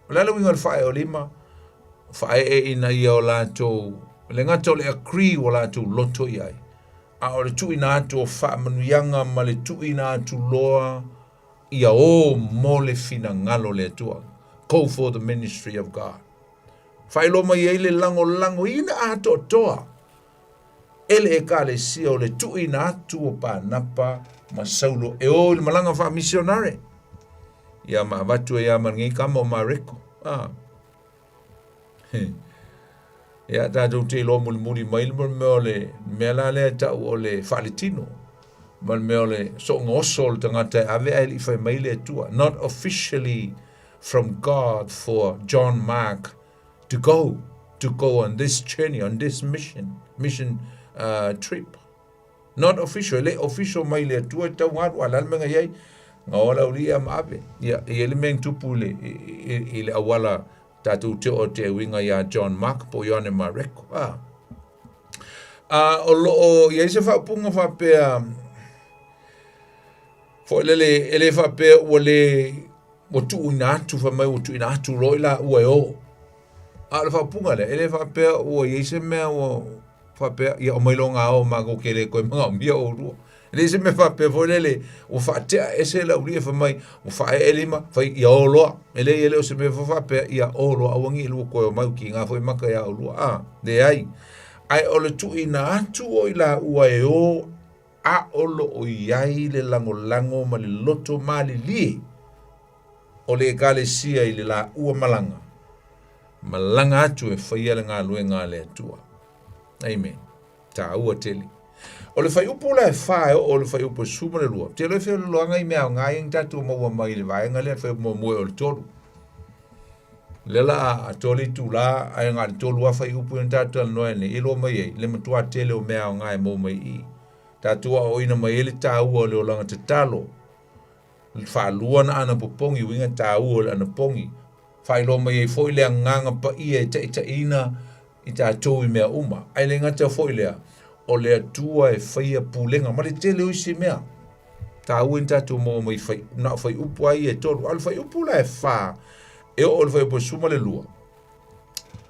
La lo winga fae o lima fae ina I o la to le ngato le agree o la to loto ai. A o le tu ina to fa manuyanga ma le tu ina to loa ia o mole fina ngalo le tua. Call for the ministry of God. Fai lo mai le lango ina ato toa. ele e ka le sia o le tui na atu o pa napa ma saulo e o le malanga wha missionare. Ia ma watu e ama ngi kama o mareko. Ia tātou te lo muli mail me o le mela le tau o le whaletino. Mal me o le so ngosol tangata ave ai li whai maile tua. Not officially from God for John Mark to go on this journey, on this mission trip. Not official, le official maile tua tau ngāru alal menga iei ngā ola uria maabe. Ia ele meng tupu le awala tātou te o te winga ia John Mark po ione mareko. O loo iei se whapunga whapea fo ele whapea ua le o tu ina atu whamai o tu ina atu roi la ua o. Le whapunga le, ele whapea ua iei se mea o whapea ia o mailonga o mago ke le koe mga o mia o rua. Ele se me whapea fo ele o whatea ese la uria whamai o whae elima whai ia o loa. Ele o se me whapea ia o loa awangi ilua koe o mau ki ngā whai maka ia o loa. De ai. Ai o le tu ina atu o ila ua e o a olo o iai le lango ma le loto ma le lie o le gale sia i le la ua malanga. Malanga atu e whaia le ngā lue ngā le atua. Amen. Tā ua teli. O le whai upo la e whae o le whai upo suma le lua. Te loe whai loanga i mea o ngā yang tatu maua mai le vaenga le whai upo moe o le tolu. Lela a toli tu la ai ngā le tolu a whai upo in tatu al noe ne ilo mai ei. Le matua tele o mea o ngā e mo mai i. Tātua o ina mai ele tā ua o le o langa te talo. Whaalua na ana popongi winga tā ua o le ana pongi. Whailo mai e foi lea nganga pa ia e ta ina i tā tōu i mea uma. Ai le ngata foi lea o lea tua e whaia pūlenga. Ma le tele uisi mea. Tā ua in tātou mo mai whai. Na whai upu ai e tolu. Al whai upu la e wha. E o le whai upu suma le lua.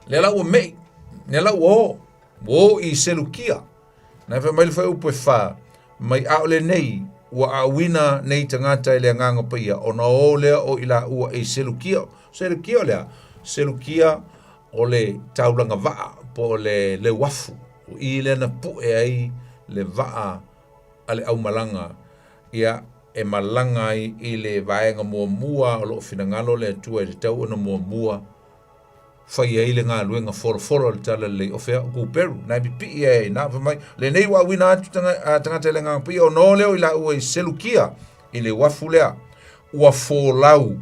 Le la ua mei. Ne la ua o. Wo i selukia. Na whai mai le whai upu e wha. Mai ao le nei. Ua awina nei tangata i lea nganga pa ia. O na o lea o ila ua e selukia. Selukia lea. Selukia o le taulanga waa. Po le wafu. I le na pu e ai le waa. Ale au malanga. Ia e malanga i le vaenga mua o lo finangalo le atua i le tau ana mua. Whai ai le ngā luenga fora le tala le ofea o Peru. Nai pipi e na whamai. Le nei wa wina atu tangata le ngā pia o no leo i la ua i selukia i le wafu lea. Ua fōlau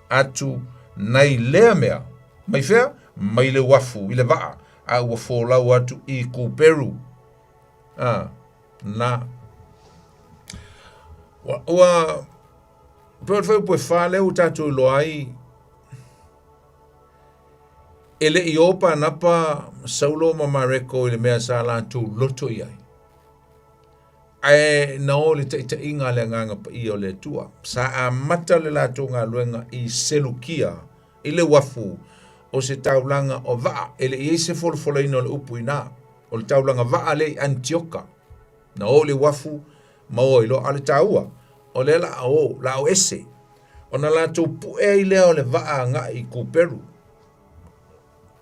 atu nei lea mea. Mai whea? Mai le wafu i le waa. A ua fōlau atu i Peru. Na. Ua peo whai upo e wha leo tātou loa ai. Ele i opa napa saulo ma mareko i le mea sa la tu loto i ai. Ai na o le ta inga le nganga pa i o le tua. Sa a mata le la tu ngā luenga i selukia, i le wafu, o se taulanga o vaa, ele i se folfola ino le upu ina, o le taulanga vaa le Antioka. Na o le wafu, ma o ilo ale taua, o le la o ese. O na la tu pu e i leo le vaa nga i Peru.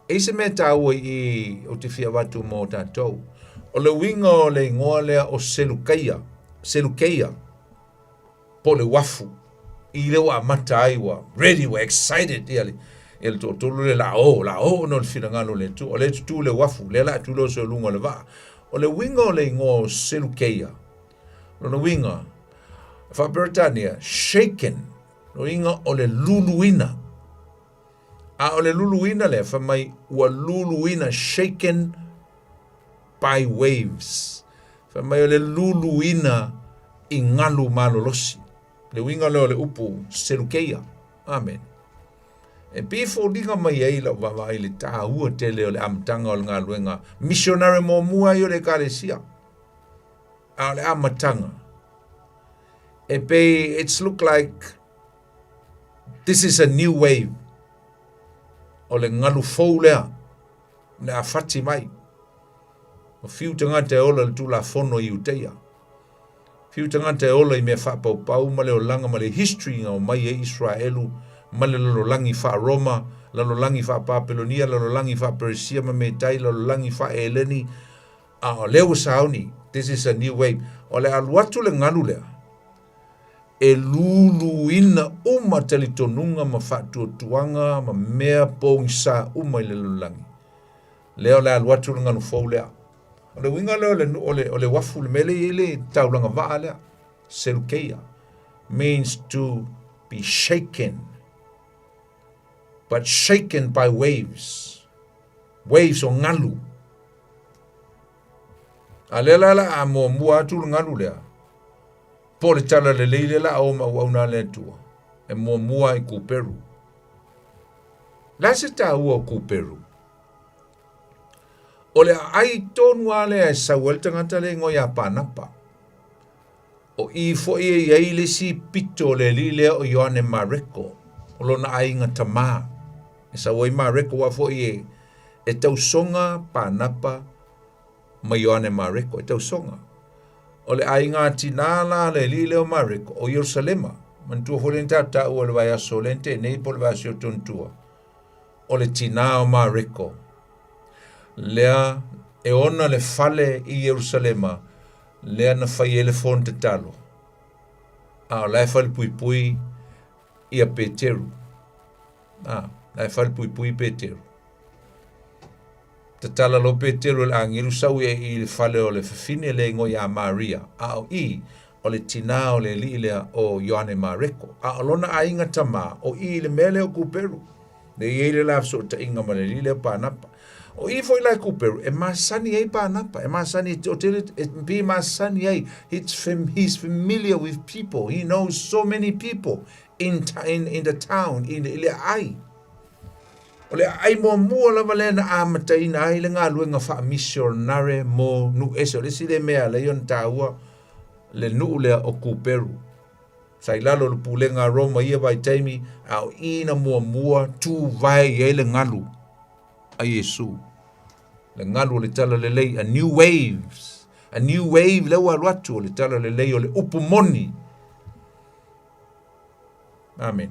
E se me taua i o te fia watu mo tātou. O le winga o le ingoa lea o selukeia. Po le wafu. I le wa mata ai wa. Ready, we're excited. Ele tolu le la o no le finangalo le tu. O le tu le wafu. Le la tu lo se lunga le va. O le winga o le ingoa o selukeia. O le winga. Fa Britannia. Shaken. O winga o le luluina. A o le luluina le, fa mai ua luluina shaken by waves. Fa mai o le luluina i ngalu malolosi. Le winga leo le upu selukeia. Amen. E bifo linga mai ai la wawa ai le taha ua te leo le amtanga o le ngā luenga. Missionary mo mua i o le kalesia. A le amatanga. E pe, it's look like this is a new wave. O le ngalu fau lea, ne a fati mai. O fiu tangata e ola le tu la fono i uteia. Fiu tangata e ola i mea whapau pau, ma le o langa ma le history nga o mai e Israelu, ma le lalo langi wha Roma, lalo langi wha Papelonia, lalo langi wha Persia, ma me tai, lalo langi wha Eleni, A leo sauni, this is a new wave. O le aluatu le ngalu lea. E lulu ina uma talitonunga ma whatuatuanga ma mea pōngi sa uma i le lulangi. Leo le aluatu le nganu fau lea. O le winga leo o le wafu le mele i le taulanga waa lea. Selukeia means to be shaken. But shaken by waves. Waves o ngalu. A le la a mua atu le ngalu lea. Po le tala le leile la o mauna le tua. E mua I kuperu. La se ta ua kuperu. O le ai tonu ale e sauel tangata le ngoi a panapa. O I fo I e le si pito le lile o Ioane Mareko. O lona ainga tama. E sauai Mareko wa fo I e tausonga panapa ma Ioane Mareko. E tausonga. O le ainga tinala le lile o Mareko o Yerusalema. Mantua fo le tata ua le vai aso lente nei po le vai aso tontua. O le tina o Mareko. Lea e ona le fale I Yerusalema. Lea na fai elefon te talo. A lai fale pui ia Peteru. Lai fale pui Peteru. Te tala lo Peteru le angiru sau I le fale o le fafine le ngoi a Maria. A o I o le tina o le lilea o Ioane Mareko. A o lona a inga tama o I le mele o kuperu. Le I le lafso ta inga ma le lilea panapa. O I foi lai kuperu, e masani ei panapa, e masani, o tele, e pi masani ei, he's familiar with people, he knows so many people in the town, in le ai. O le ai mo mua lava le na amata ina ai le ngā luenga wha missionare mo nu eso, le si le mea le yon taua, le nu lea o kuperu. Sai lalo le pulenga Roma ia vai taimi, au ina mua tu vai e le ngalu. A Yesu. Le ngalu le tala le lei, a new wave le waluatu le tala le lei o le upumoni. Amen.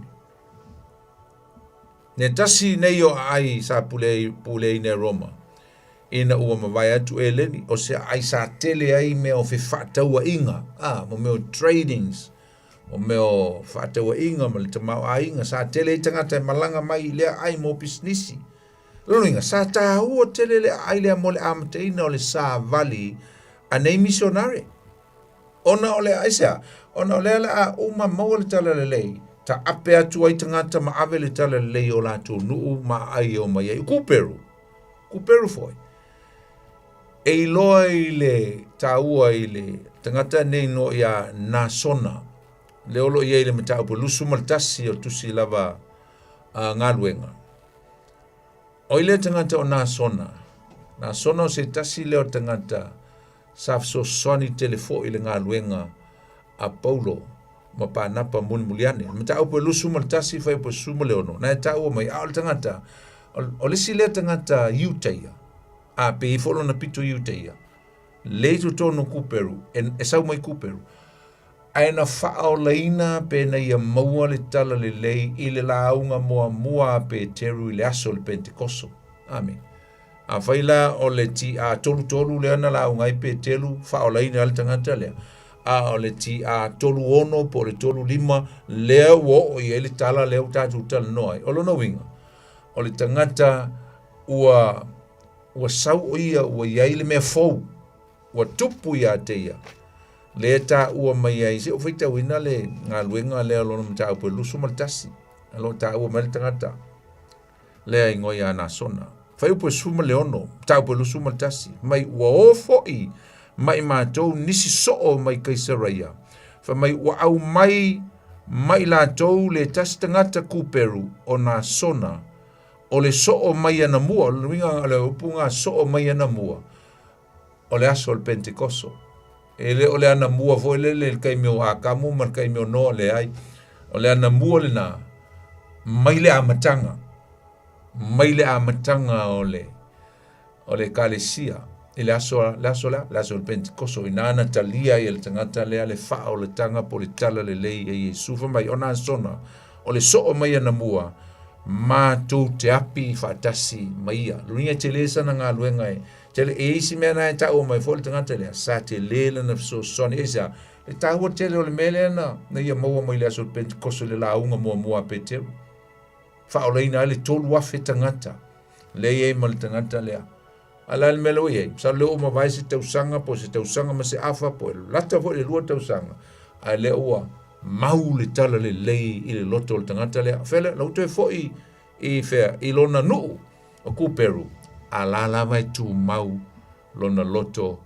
Ne tasi nei o ai sa pulei ne Roma. Ina ua mawai atu e leni, o se ai sa tele ai me o whewhataua inga. Mo meo tradings. O meo whataua inga, ma le tamau a inga. Sa tele I tangata malanga mai lea ai mo pisnisi. Loninga, sa tahua tele le aile mo le amateina o le sa vali a nei missionare. Ona o le aisea, ona o le ala a uma maua le tala le lei, ta ape atu ai tangata ma ave le tala le lei o la tu nuu ma ai o mai ai. Kuperu foi. E iloa I le taua I le tangata nei no ia nasona. Le olo ia I le matau po lusu maltasi o tusi lava ngaluenga. Oile tangata o nasona. Nasona o se tasi leo tangata saf so soni telefo I le ngā luenga a Paulo ma panapa muliane. Mata au po lusu maltasi fai po sumo leo no. Na e tau o mai au le tangata. O le si leo tangata iuteia. A pe I folo na pito iuteia. Leito tono kuperu. E sau mai kuperu. Aina whao leina pe na ia maua le tala le lei I le launga mua pe teru I le aso le Pentekoso. Amen. A whaila o le ti a tolu le ana launga I pe teru whao leina ale tangata lea. A o le ti a tolu ono po le tolu lima lea wo o I ele tala leo tatu tala noai. O lona winga. O le tangata ua sau o ia ua iai le mea fau. Ua tupu ia teia. Le ta ua mai ai se o fita wina le ngā luenga le alo na mta upo lusu maltasi alo ta ua mai tangata le ai ngoi a nasona fai upo suma le ono ta upo lusu maltasi mai ua ofo I mai mātou nisi soo mai kaisaraia fa mai ua au mai la tou le tasi tangata kuperu o nasona o le soo mai ana mua o le winga le upunga soo mai ana mua o le aso le Pentekoso ele ole ana mua fo ele kai meo akamu mar kai meo no le ai ole ana mua le na maile a matanga ole kalesia ele aso le Pentekoso inana talia ele tangata le ale fa ole tanga po le tala le lei e Yesu fa mai ona sona ole so mai ana mua mātou te api whaatasi maia. Luringa te le sana ngā luenga e. Te le eisi mea nai tau o mai fōle tangata lea. Sa te le na so soni esa. Le tāhua te le o le mele ana. Na ia maua mai lea so Pentekoso le launga mua pe te. Whaoleina le tolu afe tangata. Le e ma le tangata lea. Ala le melo e. Sa le o ma vai se tausanga po se tausanga ma se afa po. Lata po le lua tausanga. Ai le ua. Mau le tala le lei i le loto le tangata lea. Fele, lau te foi i fea, i lona nuu o kuperu. A la mai tu mau lona loto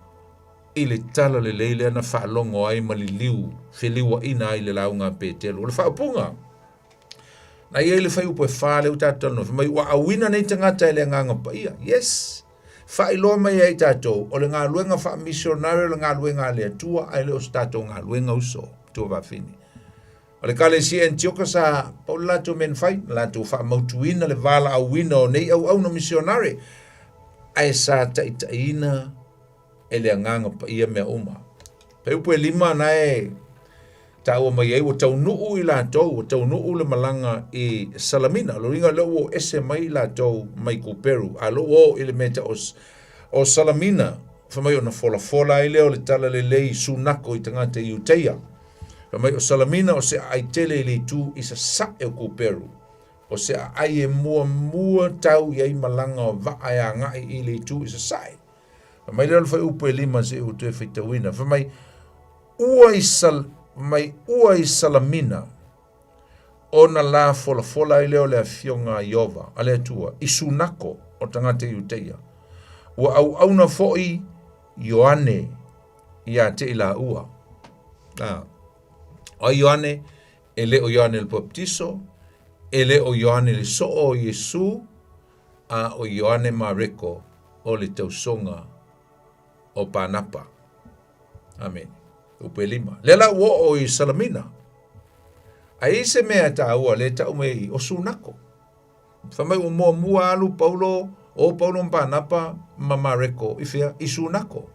i le tala le lei lea na whaalongo ai ma li liu, whiliwa ina ai le launga pe telu. Le whaapunga. Na ia le whai upo e whale u tātou no. Mai wa awina nei tangata i le nganga pa ia. Yes. Whailoa mai ai tātou. O le ngā luenga wha missionary o le ngā luenga le atua ai le o tātou ngā luenga uso. Tua wafini. O le kale si Antioka sa pau lato men fai, lato wha mautuina le vala au wina o nei au na missionary. Ai sa taitaina e le nganga pa ia mea uma. Pe upo e lima na e tau mai ai o tau nuu i lato, o tau nuu le malanga i Salamina. Lo ringa leo o ese mai lato mai kuperu. A lo o ile meta o Salamina. Fa mai o na fola i leo le tala le lei sunako i tangata i Uteia. Mai o Salamina o se ai tele le tu i sa e kuperu. O se ai e mua tau i ai malanga o vai a ngai i le tu i sa. Mai le fa upo e lima se o te fitawina. Fa mai ua i Salamina o na la fola i leo le afionga Iova, ale atua, i sunako o tangata i Uteia. Ua au na foi Ioane i a te ila ua. O Ioane, ele o Ioane le Baptiso, ele o Ioane le so o Yesu, a o Ioane Mareko o le tausonga o Panapa. Amen. Upelima. Lela ua o i Salamina. A ise mea ta ua le ta ume o sunako. Whamai o mua alu Paulo o Paulo Panapa ma Mareko ifea i sunako.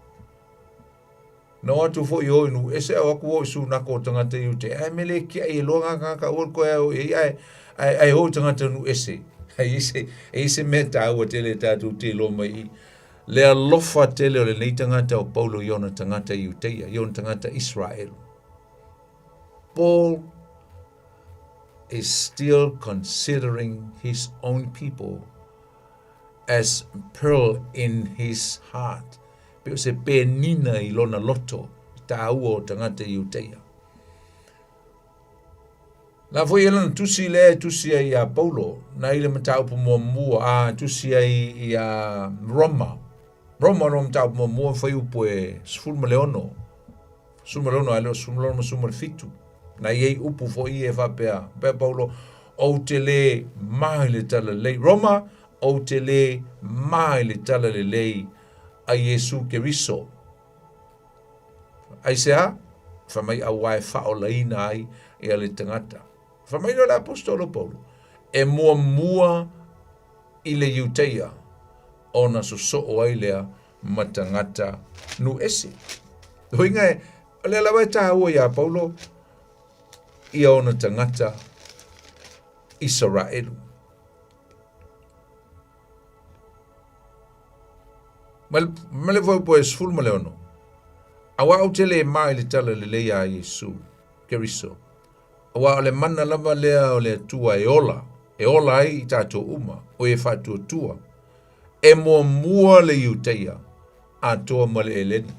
No atu fo yo inu ese o ku su na ko tangata yu te ai mele ki ai lo nga ka o ko ai ho tangata nu ese ai se meta o tele tatu te lo mai le alofa tele le nei tangata o Paulo yona tangata yu te yon tangata Israel. Paul is still considering his own people as pearl in his heart. Pero se penina i lona loto ta ua o tangata i Uteia. La foi ela tusi ai a Paulo na ile matau po mua a tusi ai i a Roma no matau po mua foi upo e sfulma leono ale summa fitu na iei upu foi e fa pe Paulo o te le mai le tala lei Roma o te le mai le tala le lei a Yesu Keriso. Ai sea, whamai a wai whaolaina ai e ale tangata. Whamai no le apostolo Paulo. E mua i le Iuteia o na so ai lea matangata nu ese. Hoinga e, le lawa e taua ia Paulo i o na tangata Israelu. Mele foi po esful maleono. Awa o tele mai le tala le leia Yesu Keriso. Awa le mana lava lea o le tua e ola ai tato uma o e fatu tua. E mua le Iuteia a toa male eleni.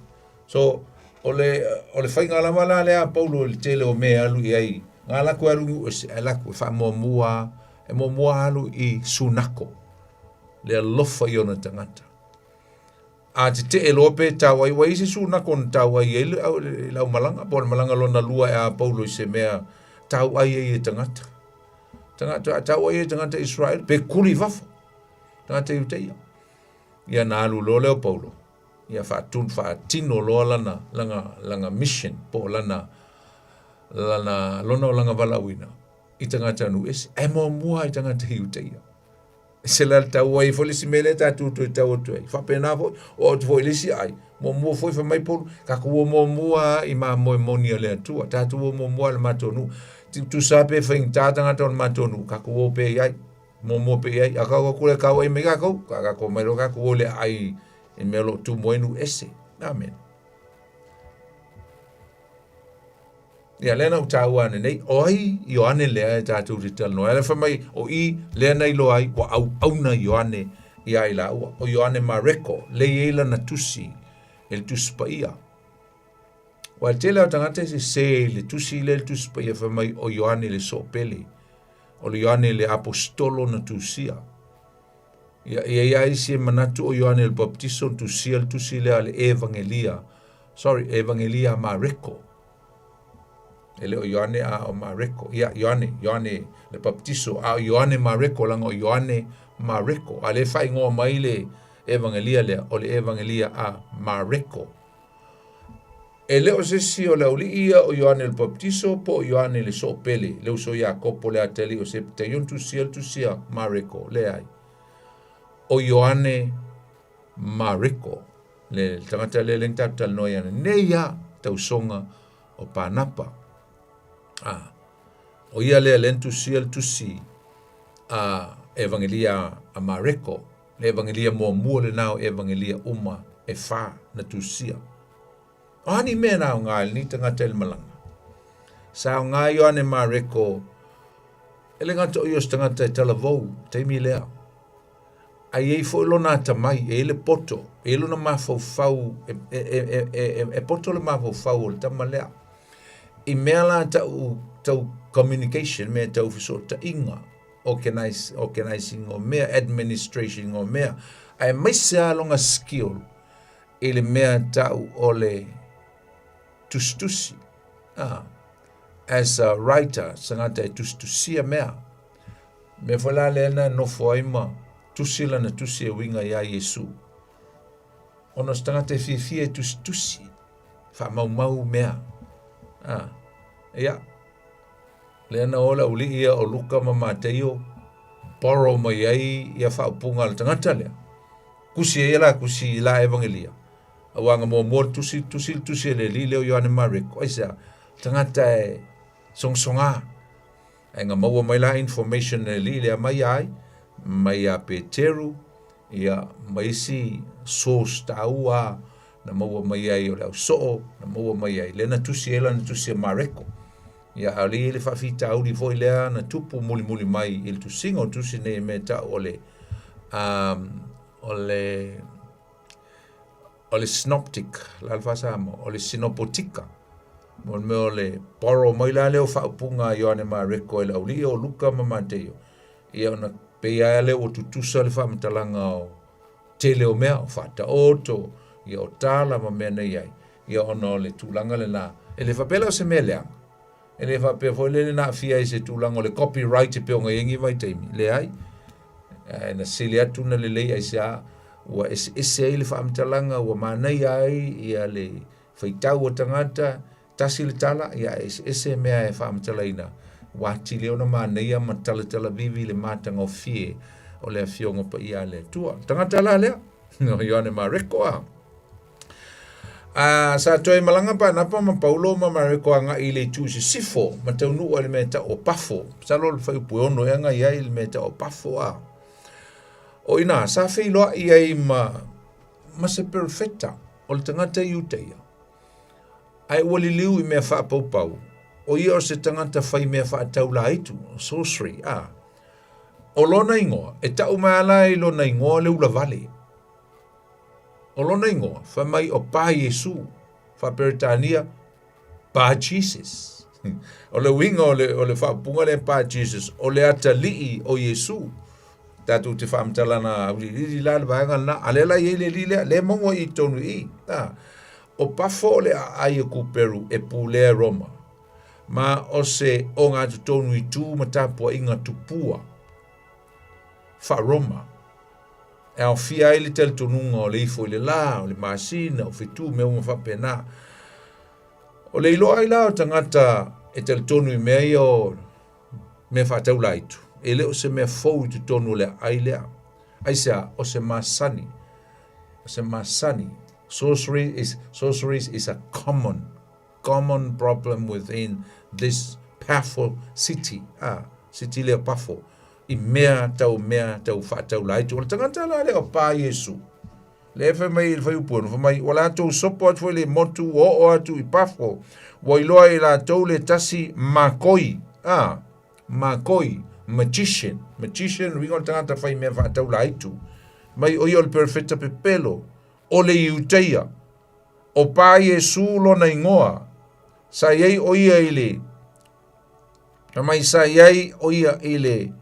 So o le whainga lava la lea Paulo le tele o mea alu i ai. Ngā laku alu e laku e wha mua alu i sunako. Le alofa i ona tangata. A te elope tawa i waise suna kon tawa i lau malanga por malanga lona lua e a Paulo i se mea tawa i tangata tawa i tangata Israel pe kuli vafa tangata Iuteia ia na alu lo leo Paulo ia fa tino lo langa mission po lana lona o langa valawina i tangata nu esi e mua i tangata Iuteia. Se la taua i foli si mele tatu tu tau tu ai. Fa pena fo o tu foi lisi ai. Mo foi fa mai por ka ku mo i ma mo monia le tu. Tatu mo le matonu. Tu sabe fa in tata ngata on matonu ka ku pe ai. mo pe ai aka ko le ka ai me ka ko ka ko me lo ka ko le ai e me lo tu moenu ese amen ya lena utaua nei oi Ioane le ta tu rital no ele fa mai o I le nei lo ai wa au na Ioane ia ila o Ioane Mareko le ila na tusi el tuspaia wa tele o tangata se le tusi le tuspaia fa mai o Ioane le sopele o le Ioane le apostolo na tusia ia isi manatu o Ioane el baptiso tusia el tusi le ale evangelia Mareko ele o Ioane a o Mareko Ioane le baptiso a Ioane Mareko lang o Ioane Mareko ale fai ngo mai le evangelia le o le evangelia a Mareko ele o sesi o le ulia o Ioane el baptiso po Ioane le sopele le uso Jacopo le ateli o se te yon tusia Mareko le ai o Ioane Mareko le tangata le lengta tal noia neia tausonga o panapa o ia le lentusia tusi a evangelia a Mareko le evangelia mo le nao evangelia uma e fa na tusia ani me na ngal ni tanga tel malanga sa nga Ioane Mareko ele ngata o yos tanga te talavou te mi lea ai e fo lona tamai e le poto e lona mafau e poto le mafau le tamalea i mela tau communication me tau fiso ta inga organizing o mea administration o mea ai mai se alonga skill ele mea tau ole tustusi as a writer sangata tustusia mea me fola lena no foima tusila na tusi winga ya Yesu ono stangata fie tustusi fa mau mea ia lena ola uli ia o luka mamateo poro mai ai ia fa punga le tangata le kusi la evangelia awanga mo tusi le li le Ioane Mareko isa tangata songsonga ainga maua mai la information le li le mai ai mai a Peteru ia mai si source taua na maua mai ai o le so na maua mai ai le na tusi Mareko ia ali le fa fita au di foi le na tupu muli mai il tusingo tusi ne meta ole synoptic la alfasa mo ole sinopotika mo me ole poro mai la le fa punga Ioane Mareko le uli o luka mamateo ia ona pe ia le o tutusa le fa mtalanga o tele o mea fa ta oto ia o tala ma mena ia ia ona le tulanga le na ele fa pela se melea ele fa pe foi le na fia ese tulanga le copyright pe nga yengi vai taimi le ai na silia tuna le ai sa wa ese ele fa mtalanga wa manai ai ia le faitau o tangata tasil tala ia ese mea e fa mtalaina wa tile ona manai ma tala vivi le matanga o fie o le fionga pa ia le tua tangata la le no Ioane Mareko sa toi malanga pa na pa ma Paulo ma Mareko anga ile tu sifo ma te unu le meta o pafo sa lo fa puono anga ia ile meta o pafo o ina sa fe lo ia ma se perfecta o le tangata iuteia ai wali liu I me fa pau o ia o se tangata fai me fa taula itu sorcery o lona ingoa e tau maala I lona ingoa le ula vale o lona ingoa fa mai o pa Yesu fa peritania pa Jesus o le winga o le fa punga le pa Jesus o le atali o Yesu tatu te fa mtalana li la vanga na alela ile le mongo I tonu o pa fo le ai ku Peru e pule Roma ma o se o ngā tonu I tu matapua inga tupua fa Roma e au fia ili tel tonunga o le ifo ile la o le masina o fitu me uma fa pena o le ilo ai la o tangata e tel tonu I mea o me fa tau laitu e le o se me fau I tonu le ailea aisa o se masani sorcery is a common problem within this powerful city city le pafo I mea tau whaatau lai tu. O le tangata la le o pā Iesu. Le whai mai il whai upuanu, whai mai o la tau sopo atu le motu o atu I pafo. Wa iloa I la tau le tasi makoi. Makoi. Magician. Ringo le tangata whai mea whaatau lai tu. Mai o le perfecta pepelo. O le iuteia. O pā Iesu lo na ingoa. Sa iei o ia ile. Mai sa iei o ia ile.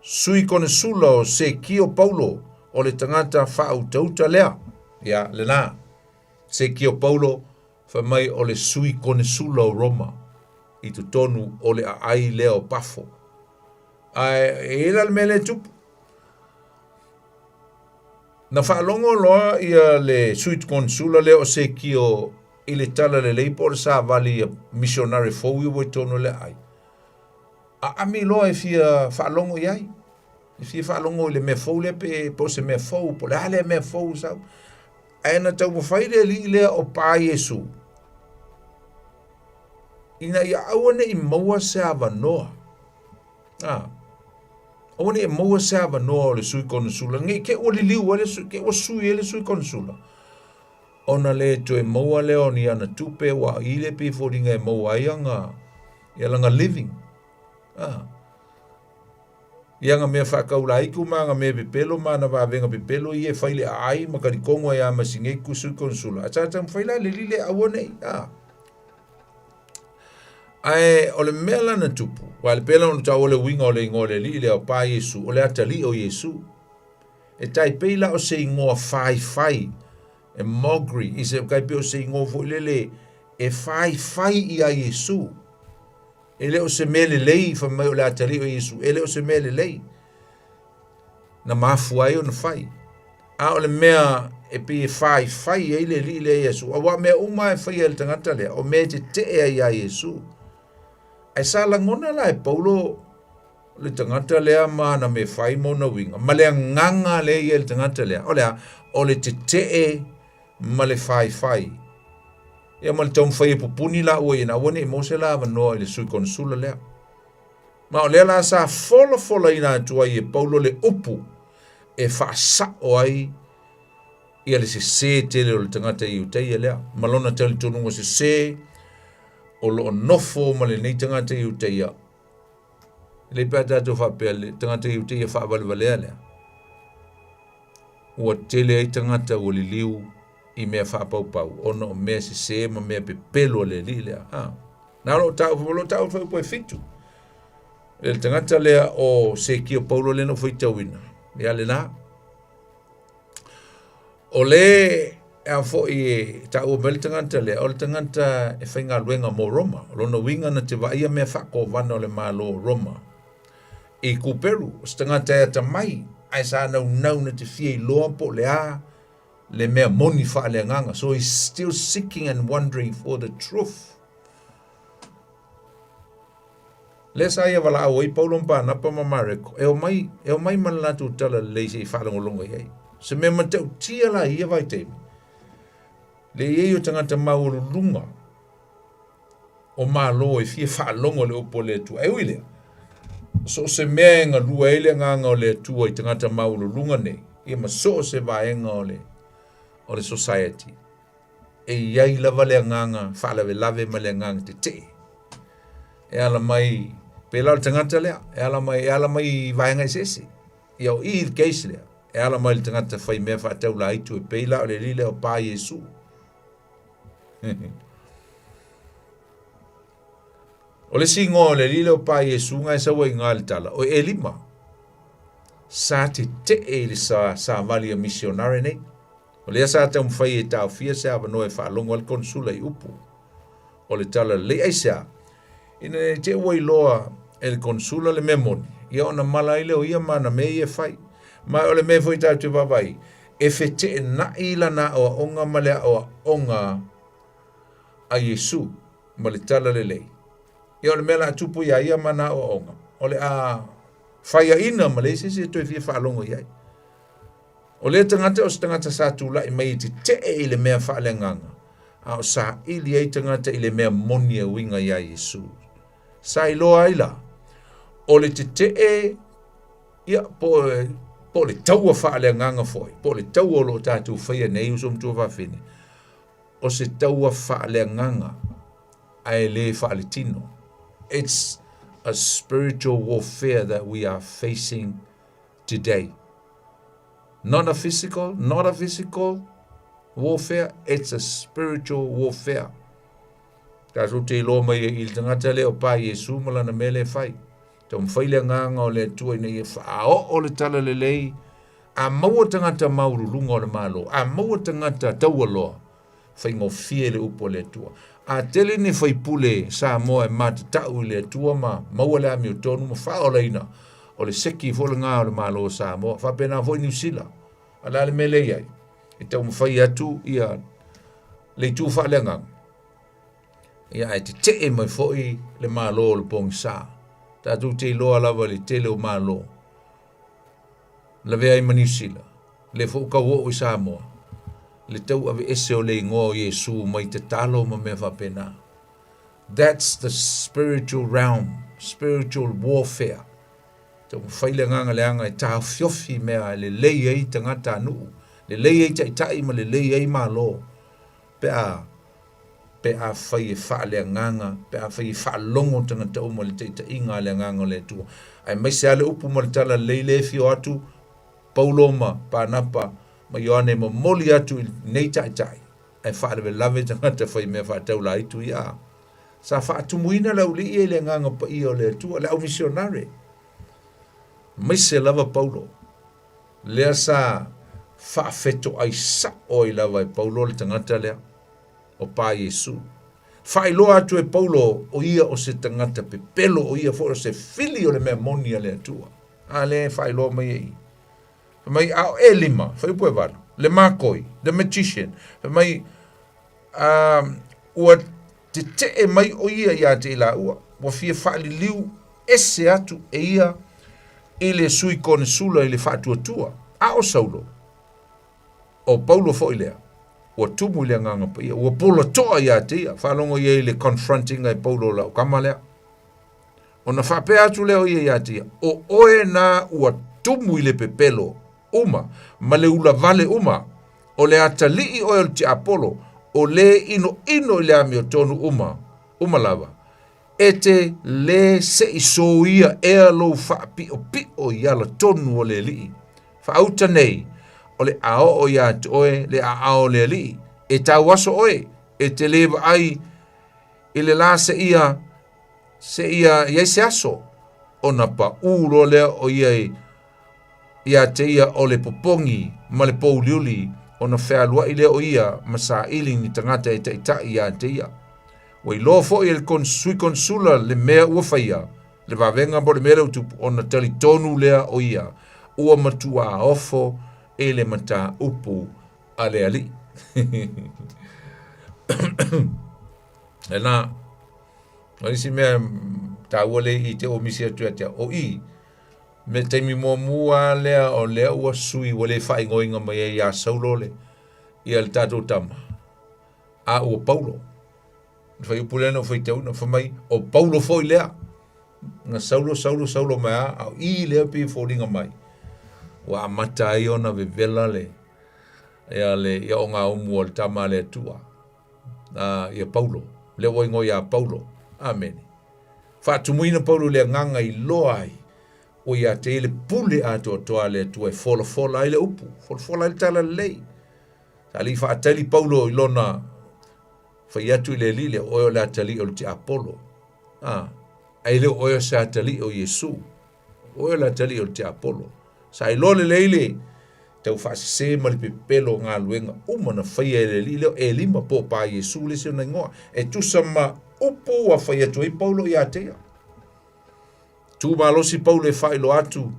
Sui kone sula o se kio Paulo. O le tangata whautauta lea. Ia, le nā. Se kio Paulo. Wha mai o le sui kone sula o Roma. I tu tonu o le ai lea o pafo. E ila le mele tupu. Na whaalongo loa ia le sui kone sula lea o se kio I le tala le leipo le sa vali missionary fou I woi tonu le ai. Ami loa e fia whaalongo iai. E fia whaalongo le mea fou le pe po se mea fou. Po le hale mea fou sau. Aina tau mawhaile li lea o pā Iesu. Ina ia awane I maua se avanoa. Awane I maua se avanoa o le sui konusula. Ngai ke o li liu ke o sui le sui konusula. Ona le to e maua le o ni ana tupe wa ile pe fodinga e maua ianga. Ia langa living. Ianga mea whakaula iku maanga mea pepelo mana wawenga pepelo I e whaile ai makarikongo e ama singe kusu konsula. Atata mwhaila le lile awane. Ai ole mea lana tupu. Wa le pela onu tau ole winga ole ingole lile o pa Yesu. Ole atali o Yesu. E tai peila o se ingoa fai. E mogri. I se kai pe o se ingoa fo lele. E fai I a Yesu. Ele o se mele lei fa mai o le atali o Yesu. Ele o se mele lei. Na mafu ai o na fai. A o le mea e pe fai e le li le Yesu. A wa mea uma e fai el tangata lea. O mea te e a Yesu. Ai sa langona la e Paulo le tangata lea ma na me fai mo na winga. Ma lea nganga le i el tangata lea. O le te e ma le fai. Ia ma le tau mwhai e pupuni la ua ina wane I mose la wanoa I le sui konsula lea. Ma o lea la sa fola ina atua I e Paulo le upu e whaasa o ai ia le se tele o le tangata I uteia lea. Malona tali tonunga se o lo nofo ma le nei tangata I uteia. Le pata to whapea le tangata I uteia whaawalewalea lea. Ua tele ai tangata o li liu I mea whaapau. Ono o mea se ma mea pepelo le li lea. Nā lo tau whai fitu. Le tangata lea o se kia Paulo le no whaitau ina. Ia le nā. O le a fo I tau o mele tangata lea. O le tangata e whainga luenga mo Roma. O lono winga na te waia mea whako wana o le malo Roma. I kuperu. O se tangata e tamai. Ai sa nau na te fia I loa po le a. Le mea moni wha le nganga. So he's still seeking and wondering for the truth. Le sa ia wala au I Paulo mpa napa mamareko. E o mai manlatu tala leise I whalango longa iei. Se me matau tia la ia vai teimi. Le iei o tangata mauru lunga. O malo e fie whalongo le upo le tu. E uile. So se mea nga lua ele nganga o le tua I tangata mauru lunga nei. Ia ma so se vaenga o le society. E iai lava le nganga, whalawe ma le nganga te. E ala mai, pela le tangata lea, e ala mai vaenga I sese. Ia o I keisi lea, e ala mai le tangata whai mea whaatau la itu e pela o le lile o pā Yesu. O le singo o le lile o pā Yesu ngai sawa I ngā le tala, o e lima. Sa te e le sa vali a missionare nei. O lea sa tau mwhai e tau fia se awa noe whaalongo al konsula I upu. O le tala le aisa. Ina te ua I loa e le konsula le memoni. Ia ona mala I leo ia mana me I e whai. Mai o le me fwoi tau te wawai. E fete e na ila na o onga ma lea o onga a Yesu. Ma le tala le lei. Ia o le mela atupu ia ia mana o onga. O le a whai a ina ma le se toi fia whaalongo iai. O le tangata o tangata sa tula I mai te I le mea whaale nganga. A o sa ili ai tangata I le mea moni a winga ia Yesu. Sa I loa ila. O le te ia po le tau fa le nganga foi po le tau lo tatu fai nei usum tu va fini o se tau fa le nganga ai le fa le tino. It's a spiritual warfare that we are facing today. Not a physical warfare, it's a spiritual warfare. Ka so te lo mai il tangata le o pa Yesu mala na mele fai. Tom fai le nganga o le tu nei fa o le tala le lei a mau tangata mauru lunga le malo a mau tangata tawalo fai ngo fie le upo le tua. A tele ni fai pule Samoa e mat tau le tua ma mau le ami o tonu ma fa o leina o le seki fo le ngā o le malo Samoa fa pena fo New Zealand ala le mele ai e tau mawhai atu ia le tu fa le nganga ia e te e mai foi le malo le pong sa tatu te loa lava le tele o malo la vea i New Zealand le fo ka wo i Samoa le tau ave ese o le ingoa Yesu mai te talo ma me fa pena. That's the spiritual realm, spiritual warfare. Tau whaile nganga le anga e taha fiofi mea le lei ei tangata anu, le lei ei tai ma le lei ei malo. Pe a whai e wha le nganga, pe a whai e wha longo tangata uma le te inga le nganga le tua. Ai mai se ale upu ma le tala leile fio atu, Pauloma, pa napa, ma Ioane ma moli atu nei tai. Ai wha le lave tangata whai mea wha tau la itu ia. Sa wha atumuina lau li e le nganga pa i o le tua, le au missionare. Mai se lava Paulo. Lea sa wha feto ai sa oi lava e Paulo le tangata lea. O pa Yesu. Wha iloa atu e Paulo o ia o se tangata pe pelo o ia fo o se fili o le mea monia le atua. A le wha iloa mai ei. Mai au e lima, wha ipu e wala. Le makoi, the magician. Mai ua te e mai o ia ia te ila ua. Wa fia wha li liu ese atu e ia i le sui kone sula i le wha tua. A o Saulo. O Paulo fo i lea. Ua tumu le nganga pa ia. Ua pola toa ia te ia. Whalongo ia i le confronting ai Paulo lau kama lea. O na whape atu leo ia te ia. O oe na ua tumu i le pepelo uma. Ma le ula vale uma. O le atalii oe o te Apollo. O le ino i le ami o tonu uma. Uma lava. E te le se iso ia ea lo wha pi o ia la tonu o le li. Wha auta nei. O le ao o ia te oe, le ao le li. E tau aso oe, e te leva ai, i le la se ia, iai se aso. O na pa uro lea o ia te ia o le popongi, ma le pouliuli, o na whea lua i lea o ia, ma sa ili ni tangata e tai ia te ia. Wai loa fo i le sui konsula le mea ua whaia, le wawenga bo le mea utupu, o na tali tonu lea o ia, ua matua a ofo, e le mata upu a le ali. E nā, nisi mea tāwale i te o misi atu atea, o i, me teimi mua lea o lea ua sui wale whai ngoinga mai e ia saulole, i al tātou tama, a ua Paulo. Whai upulena o whai teuna, whamai, o Paulo foi lea, nga saulo mai a, au i lea pi fōringa mai. Wa amata i ona vevela le ia o ngā umu o le tama le tua ia Paulo le oingo ia Paulo amen whaatumuina Paulo le nganga i loa ai o ia te ele pule ato toa le tua e fola ai le upu fola ai le tala lei tali whaatali Paulo i lona whai atu i le li le oio le atali o le te Apollo ai le oio se atali o Yesu oio le atali o le te Apollo sa i lole leile tau whaasese ma le pepelo ngā luenga uma na whaia e le leo e lima po pa Yesu le se na ingoa e tusa ma upu a whaia tu i Paulo i atea tu malosi Paulo e whailo atu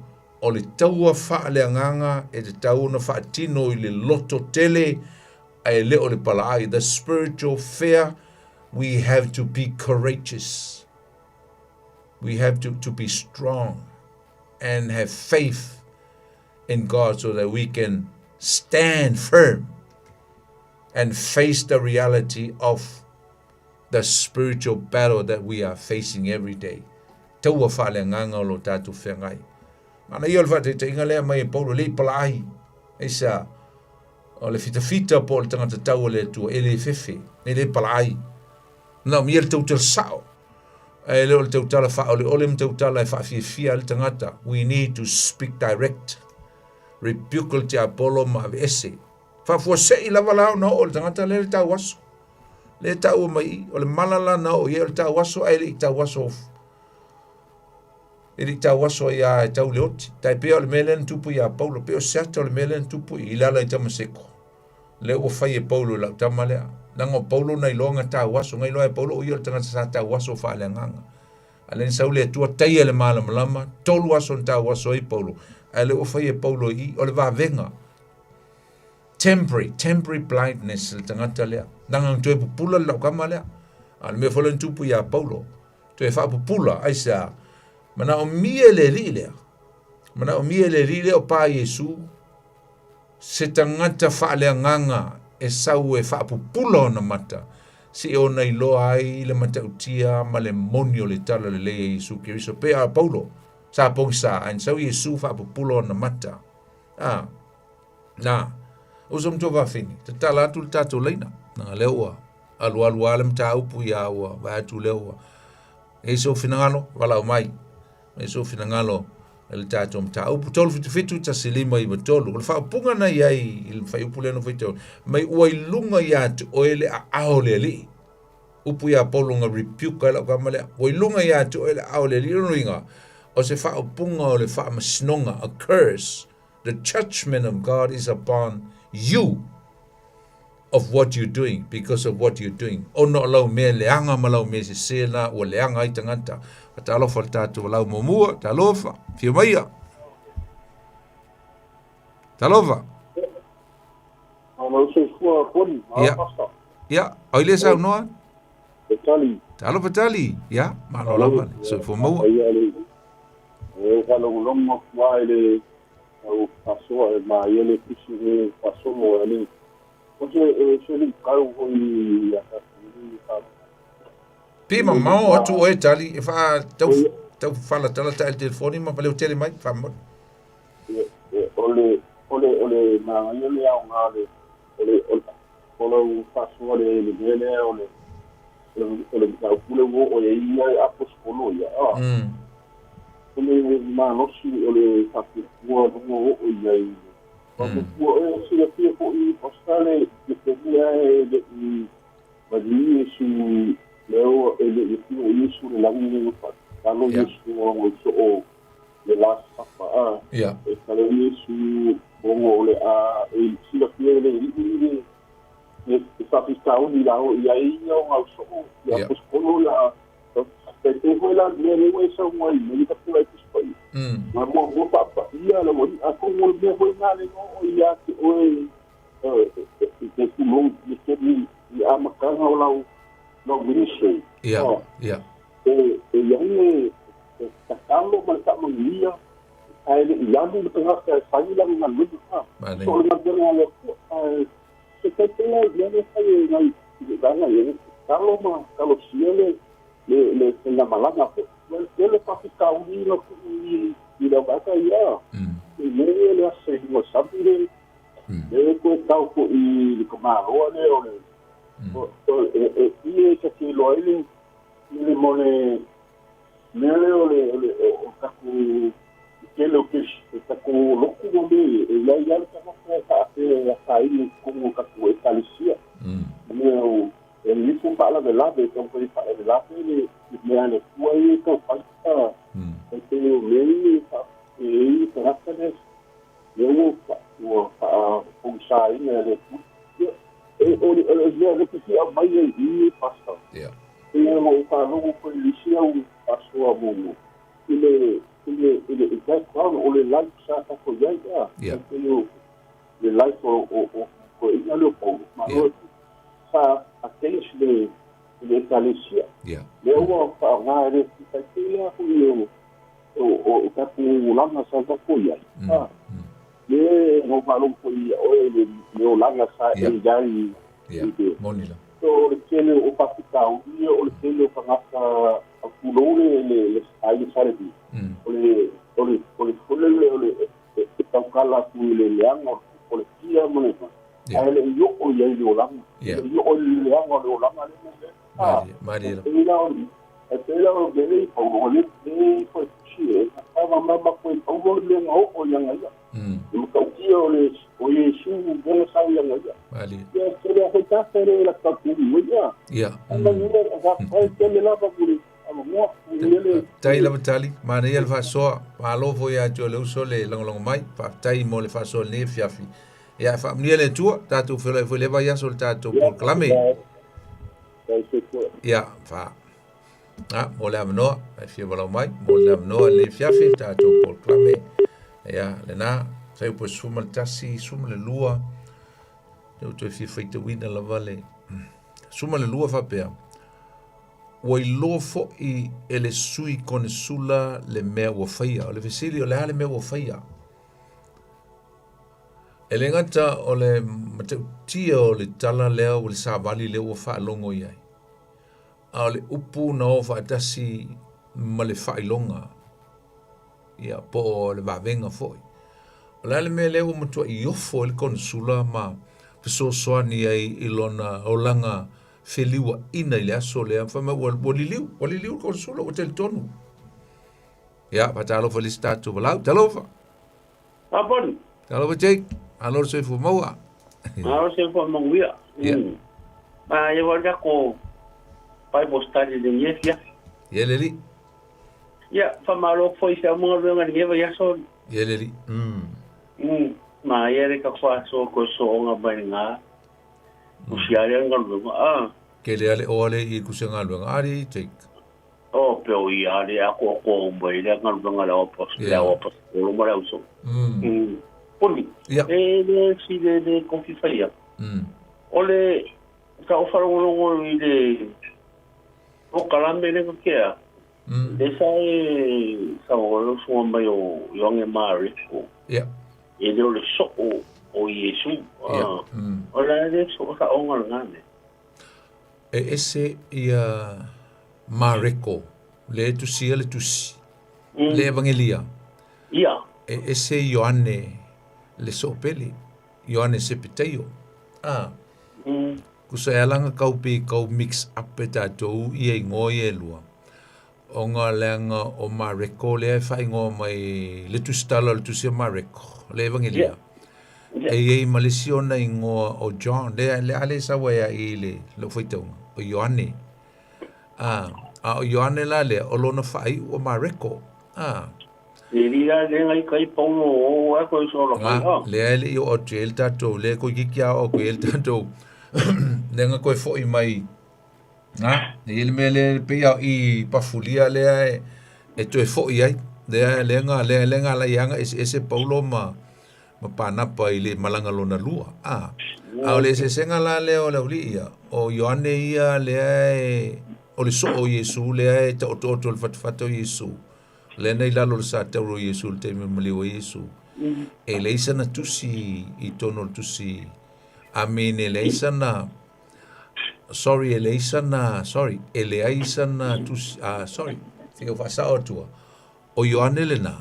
o le taua wha le anganga e te tau na wha tino i le loto tele e leo le palaai the spiritual fair we have to be courageous we have to be strong and have faith in God so that we can stand firm and face the reality of the spiritual battle that we are facing every day. Taua whale nganga o lo tātu whengai. Ana ia le whaate inga lea mai Paulo le palai. Eisa, o le fita po le tangata tau le tua, le fefe, le palai. Na mi le tautal sao. Le o le tautala wha, o le tautala e whaafia le tangata. We need to speak direct. Rebuke te apolo ma ese. Whafua sei lava lao na o le tangata le tau waso. Le tau mai, o le malala na o le tau waso, ai le tau waso Iri tau waso ia tau leoti. Tai pea o le melen tupu ia Paulo. Pea o seata o le melen tupu i lala i tamaseko. Le o fai e Paulo lau tamalea. Nanga o Paulo na iloanga tau waso. Ngai loa e Paulo o ia le tangata sa tau waso wha le nganga. Alen sau le tua taia le malama. Tolu waso tau waso i Paulo. Ale o fai e Paulo i o le vavenga. Temporary blindness le tangata lea. Nanga tue pupula lau kama lea. Ale me folen tupu ia Paulo. Tue wha pupula aisa. Mana o mie le rile. Mana o mie le rile o pa Yesu. Se tangata wha le nganga e sau e wha pupula o na mata. Si o na iloa ai le mata utia ma le monio le tala le lea Yesu Kiriso. Pe a Paulo. Sa pongsa. An sau Yesu wha pupula o na mata. Na. Usam tō wawhini. Te tala atu le tātou leina. Nanga leua. Alu alem tā upu ia ua. Vai atu leua. E so finangalo. Wala o mai. E so finangalo le tātou mta upu tolu fitu ta silima i matolu. Le whaapunga na iai il whai upu leno fitu. Mai ua ilunga ia tu oele a aole li. Upu ia polunga rebuke ala kamalea. Ua ilunga ia tu oele a aole li. Inuinga o se whaapunga o le whaamasnonga. A curse. The judgment of God is upon you of what you're doing because of what you're doing. O no lau mea leanga ma lau mea se sena o leanga i tangata. Ta alofa le tātou lau momua, ta alofa, fia maia. Ta alofa. Ia, o ile sa unoa? Ta alofa tali, ia, ma lo lama, so fo maua. E kalongolongo kua ele au pasoa e ma ele kisi e pasoa ele. Oje e seli kau hoi ya Pima mau atu oe tali e wha tau whala tala ta el telefoni ma paleo tele mai wha mo. Ole ma ele au ngale ole pasoa le vele ole kau kule wo o ia aposkolo ia. Ole ma nosi ole fatu wo o ia. Porque se eu tinha que postar de pedir de su leo ele tinha isso lá no falou isso o de lá sapa falou isso como a ele se eu tinha ele está fiscal e lá e aí eu ao só e a escola lá tem foi lá ele é só uma ele tá por aí mas mo papa ia la mo a como me foi na le no ia que oi que não me que a macana lá no ministry e aí tá calmo mas tá mania aí ia no tengah sai lá na luz só na dela se tem lá ele sai na ele calmo se ele na malanga ele para ficar unido e não vai cair ele assim não sabe ele coitado e como a hora e que lo ele mole o taco que lo que está com louco ele aí ele tá a sair como o estabelecía ele foi para lá então foi para lá ele me foi então falta então meio e para fazer eu o sair né ele precisa mais e passa eu falo com ele se eu passou a mão ele já claro o like já tá coisa então ele like o ele o povo mas aqueles de estabelecía eu falar ele fica aqui o capulanga sa apoia le no falou foi ele meu langa sa ele já monila so ele o capital e o ele para a pulone ele sai de sabe ole taukala ku le leanga ole kia mo ne ale yo o ye yo langa yo o le leanga o langa le Maria Ela o bele o le foi chi ava mama foi o le o yanga ya o ka o ye shi bona sa yanga ya Maria ya se le afecta pero la ka ku ya ama ni ga ai te le lava ku mo ele tai la batali mana ia fa so pa lo fo ya jo le uso le long mai pa tai mo le fa so le fiafi ya fa ni le tu ta tu fo le va ya soltato por clame ya fa mo le amno ai fi vola mai mo le amno le fiafi ta tu por clame ya le na sai po suma tasi suma le lua tu fi feita wina la vale suma le lua fa pe o lo fo I ele sui con sula le mea o faia o le fesili o le hale mea o faia ele ngata o le tia o le tala lea o le savali le o fa longo iai a le upu na o fa tasi ma le fa longa ia po le vavenga foi o le hale mea le o matua I ofo le con sula ma peso soani ai ilona o langa feliua ina ile aso le fa ma waliliu ko solo o tel tonu ya patalo felicitato volau talova abon talova Jake alor se fu maua se fo mo wia ba ye volga ko pai postale de niefia yeleli ya fa malo foi se mo nga nieva ya so yeleli ma yere ka fa so ko so nga bainga usiale nga ke le ale ole I kusenga luanga ari Jake pero ia le ako ko mbai le nga luanga la opos lo mo la uso poli le si de confia ole ka o faro lo de o kalambe le ko kia de sa o so mbai o yonge mari ko e le so o Yesu ola de so ka o ngane ese ia mareko le tu sia le tu le evangelia ese Ioane le sopeli Ioane sepiteo kusa elanga kaupi kau mix up tatou ia ngoi elua o nga lenga o mareko le fai ngo mai le tu stala le tu sia mareko le evangelia e malisiona ingo o John le ale sa wea ile lo foitong o Ioane o Ioane la le o lona fai o mareko Seria le ngai kai pongo o a ko so lo le o jail tato le ko gikia o ko el tato le nga ko foi mai ele mele pe I pafulia le e to foi ai le nga la yanga ese paulo ma pana pa ile malanga lona lua o le se senga la le o ia o Ioane ia le o le so o Yesu le ta o le fatfato Yesu le nei la lo sa te o Yesu te me o Yesu e le sana tusi I tono tusi amene le sana sorry e le sana tusi sorry te fa sa o tua o Ioane le na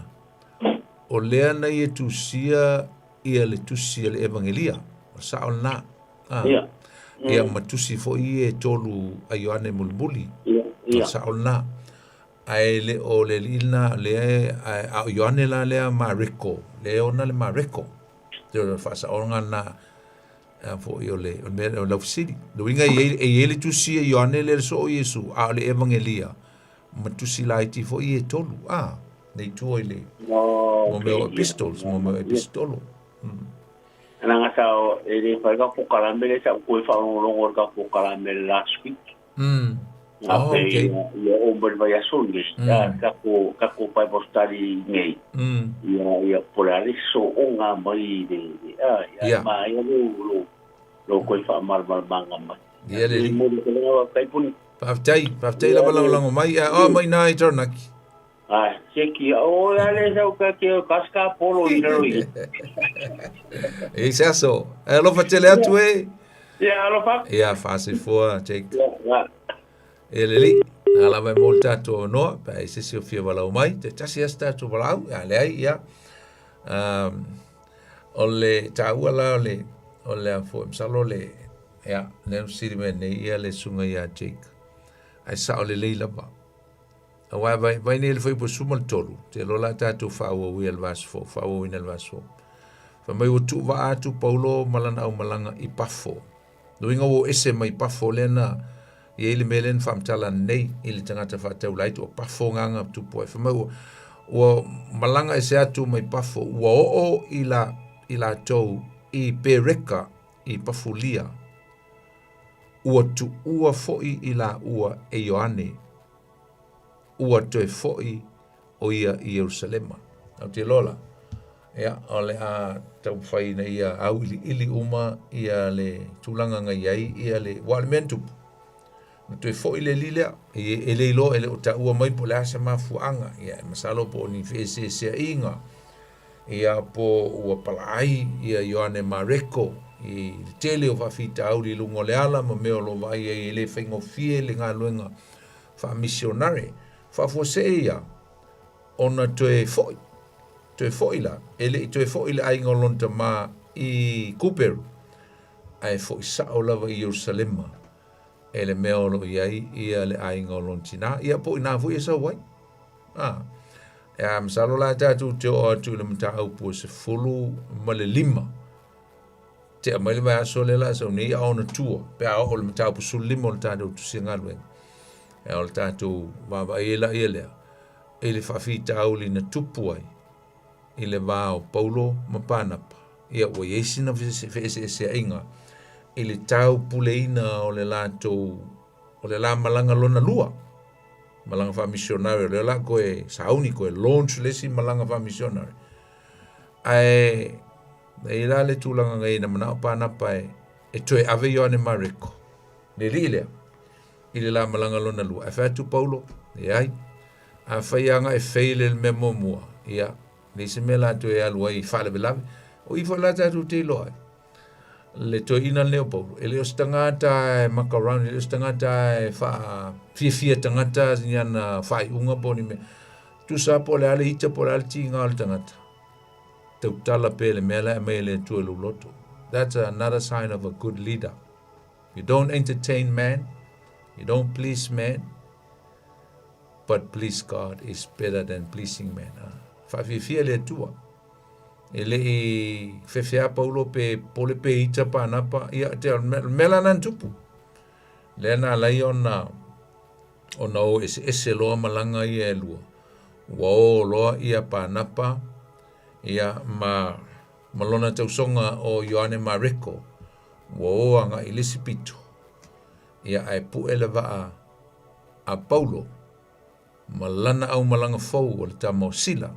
o lea na ia tusia ia le tusia le evangelia o sa o na ia matusi fo I tolu a Ioane mulmuli o sa o na ai le o le lina le a Ioane la le mareko le ona le mareko te o fa sa o na fo io le o la fsidi do inga e le tusia Ioane le so Yesu a le evangelia matusi la iti fo I tolu nei tuoi le mo me epistolo nga sao ele fa ka ko kalambe sa ko fa no ka ko kalambe last week okay le o ber vai asunge ka ko pai postali nei ya polarizo unha mai de ma ya lo ko fa mal banga ma le mo ko nga kai pun paftai la bala mai mai na itornaki seki o ale sa ka ke kaska polo iroi eso lo facele a tu lo fa fácil for Jake ele Ala mai mo tato no, pa e se fia walau mai, te tasi asta tu walau, ya le ai ya. Ole taua la ole a fo msalo le ya, le siri me ne ia le sunga ya Jake. Ai sa ole leila ba. Awa vai ne le foi po sumal tolu, te lo la tato fa o wi el vasfo, fa o in el vasfo. Fa mai o tu va atu Paulo malana au malanga I pafo. Doinga o ese mai pafo lena I ele melen famtala nei ili tangata fa tau laito o pafo nganga tu poe. Fa mai o malanga ese atu mai pafo ua o ila tau I pereka I pafulia ua tu ua foi ila ua e Ioane ua toe foi o ia I Jerusalema. Au te lola. Ia, ole a tau whai na ia au ili uma ia le tūlanga ngai ai ia le wale mentupu. Na toi fo ile lilea, e le ilo ele o ta ua mai po le asa mafuanga, ia masalo po ni fese sea inga, ia po ua palai, ia Ioane Mareko, I tele o whawhita au li lungo le ala, ma meo lo vai e le whaingo fie le ngā luenga wha missionare, wha fose ia, ona toi foi. Toe foi la, ele toe foi la ai ngolonta ma I Kuperu, ai foi sao lava I Jerusalema, ele meolo iai ia le ai ngolontina, ia po ina foi sa wai. Msalo la tatu te o atu le mta au po se fulu male lima, te amale mai aso le la sa ni a ona tua, pe a o le mta au po su lima o le tatu tu singalwe, o le tatu wava iela ielea, ele whawhita au li na tupu ai, I le vao Paulo mapanapa. Ia o iesina fese inga. I le tau puleina o le lato, o le la malanga lona lua. Malanga fa missionary. O le la koe sauni koe launch lesi malanga fa missionary. Ai la le tūlanga ngai na mana panapa e toe ave Ioane Mareko. Le lilea. I le la malanga lona lua. E fatu Paulo. E ai. A whaianga e feile le memo mua. Ia. Ni se mela to e alua I fale belawe o I fala tatu te loa le to ina leo Paulo ele o stangata e makarani ele o stangata e fa fia tangata niana fai unga boni me tu sa po le ale ita po le ale tinga al tangata te utala pele mela e mele tu e luloto. That's another sign of a good leader. You don't entertain man, you don't please man, but please God is better than pleasing man. Fia le tua. Ele I fefea Paulo pe pole pe ita panapa ia te mela nan tupu. Le na lai ona o ese loa malanga ia e lua. Ua o loa ia panapa ia malona tausonga o Ioane Mareko. Ua o anga I Lisipito. Ia ai pu ele vaa a Paulo. Malana au malanga fau o le tamau sila.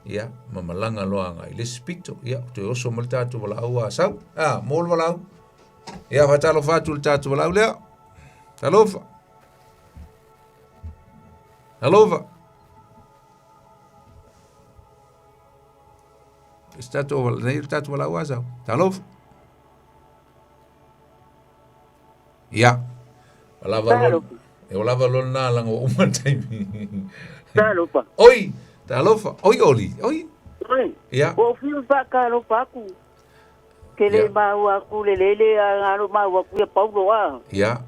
Ia, mamalanga loanga I Lisipito. Ia, te oso mal tatu wala au a sau. Mol wala au. Ia, watalo fatu le tatu wala au lea. Talofa. Talofa. Tatu wala, nei tatu wala au a sau. Talofa. Ia. Wala valon. E wala valon na langa uma taimi. Talofa. Oi. Talofa, oi oli, oi. Oi. Ya. O fiu fa kalo paku. Kele mau aku lelele ngaro mau aku ya Paulo a. Ya.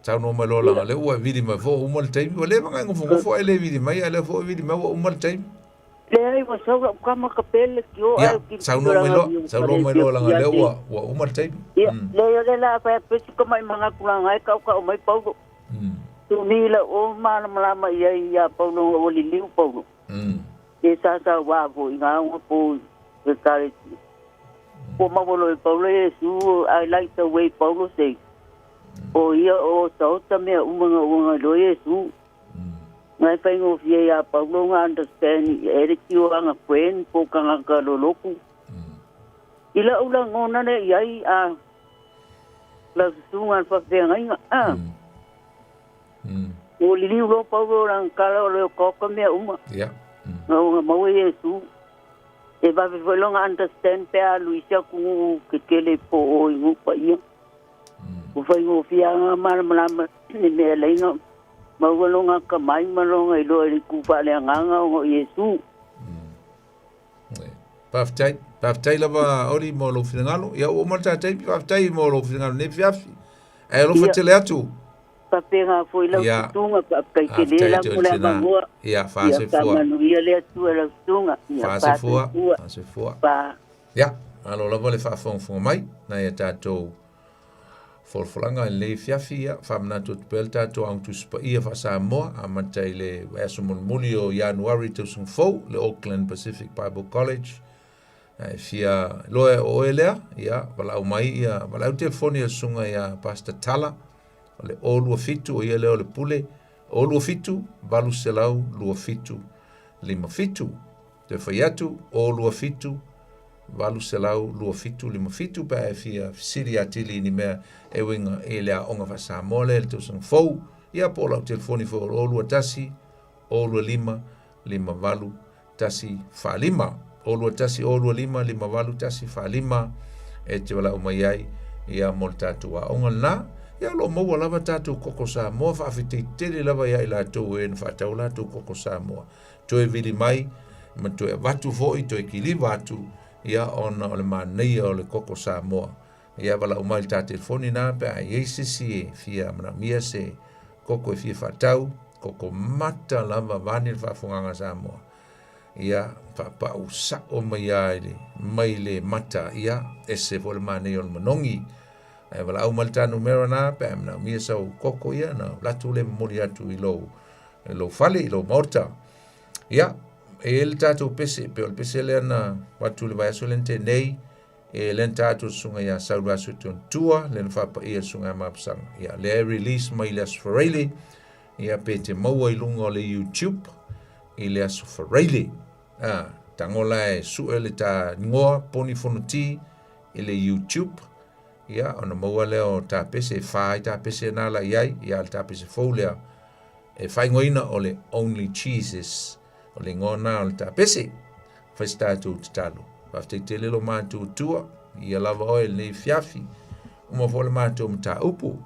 Tau no malo la le o vidi ma fo umal time, o le manga ngofo ele vidi mai ele fo vidi ma umal time. Le ai wa so kama kapel ki o ai ki. Tau no malo la le o umal time. Le la pa pe ko mai manga kulanga ai ka o mai Paulo. Tu ni la o mana malama ia Paulo o liu Paulo. E sa wa vo inga o po e kare po mavolo Paulo Yesu I like the way Paulo say o ia o so tame unga lo Yesu ngai faingo fia Paulo understand e ki o anga friend po kanga ka lo loku ila ula ngona ne ai a la sunga fa fe ngai o liu lo Paulo ran kala lo ko me uma no mau Yesu e va volonga understand pe a Luisa ku kele po o ingu pa ia o fai o fia mal mal ni me lenga Maualonga ka mai malonga I loa I kupa le nganga o Yesu. Paftai lava ori mo lo finangalo. Ia o malta tai paftai mo lo finangalo ne fiafi. E lo fatele atu. Papenga foi la tunga pa kaikele la mula mangua. Ia fase fua. Ia manuia le atu la tunga. Fase fua. Pa. Ia, alo lava le fafong mai na ia tatou folfolanga le fiafi ia famna tu pelta to ang tu spa ia fa Samoa amatai le asumon mulio January to sung fo le Auckland Pacific Bible College. Fia loe o elea ia walau mai ia walau telefoni sunga ia Pastor Tala le olua fitu o ia leo le pule olua fitu balu selau lua fitu lima fitu te faiatu olua fitu balu selau lua fitu lima fitu pa fia siri atili ni mea e winga elea onga fa Samoa le to sung fo ia pola telefoni fo olua tasi olua lima valu tasi fa lima olua tasi olua lima valu tasi fa lima e te wala umayai ia mol tatu wa onga na ia lo mo lava tatu koko Samoa fa afite tele lava ia ila to en fa taula tu koko Samoa to e vili mai ma to e watu foi to e kili watu ia ona ole manei ole koko Samoa ia wala umai ta telefoni na pe a yesisi fia mana mia se koko e fia fa tau koko mata lava vanil fa funganga Samoa ia pa usa o mai le mata ia ese vol mane ol monongi ai wala au malta numero na pe na mi sa koko ia na latu le mori atu lo fale lo morta ia el tatu pese pe ol pese le na watu le vai solente nei e len tatu sunga ia saura sutun tua len fa pa ia sunga mapsang ia le release mai las forele ia pe te mau i lunga le YouTube ile asofarele tangola e suele ta ngoa poni fonuti ile YouTube ia ona maua leo ta pese fai ta pese na la iai ia ta pese folia e fai ngoina ole only Jesus ole ngona ole ta pese festa tu talo afte telelo matu tua ia lava oil nei fiafi uma vole matu mta upu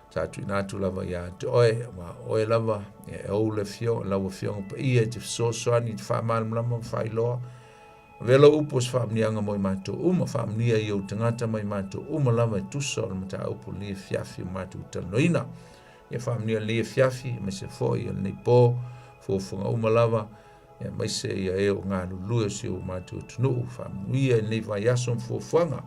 tatu natu lava ia te oe lava e o le fio lava fio pa ia te so ani te fa mal mlama fai loa velo upos fa mnianga moi matu uma fa mnia i tangata mai matu uma lava tu so le mata upu ni fiafi matu tanoina ia fa mnia le fiafi me se foi nei po fo funga uma lava ia mai se ia e o ngā lulu si o matu tunu fa mnia nei vai asom fo fanga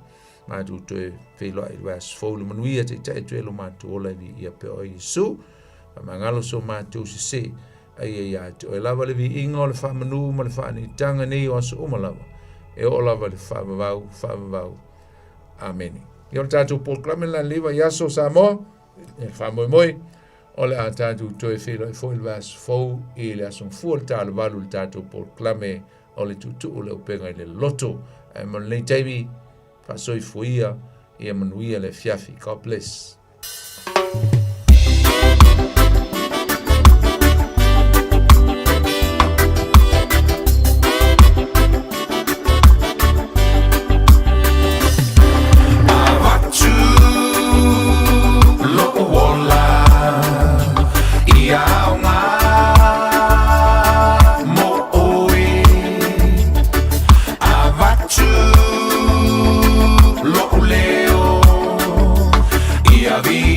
matu te felo I was folo manuia te te lo matu ola vi ia pe o Yesu mangalo so matu se ai ia te o lava le vi ingo le fa manu ma le fa ni tanga nei o so uma lava e o lava le fa vau amen yo tatu proclame la leva yaso Samoa e fa moi o le tatu to e felo e foi was fo e le ason fu tal valu tatu proclame o le tutu le penga le loto e mo le taibi pasoi fuia e manuia le fiafi. God bless.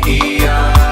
Ia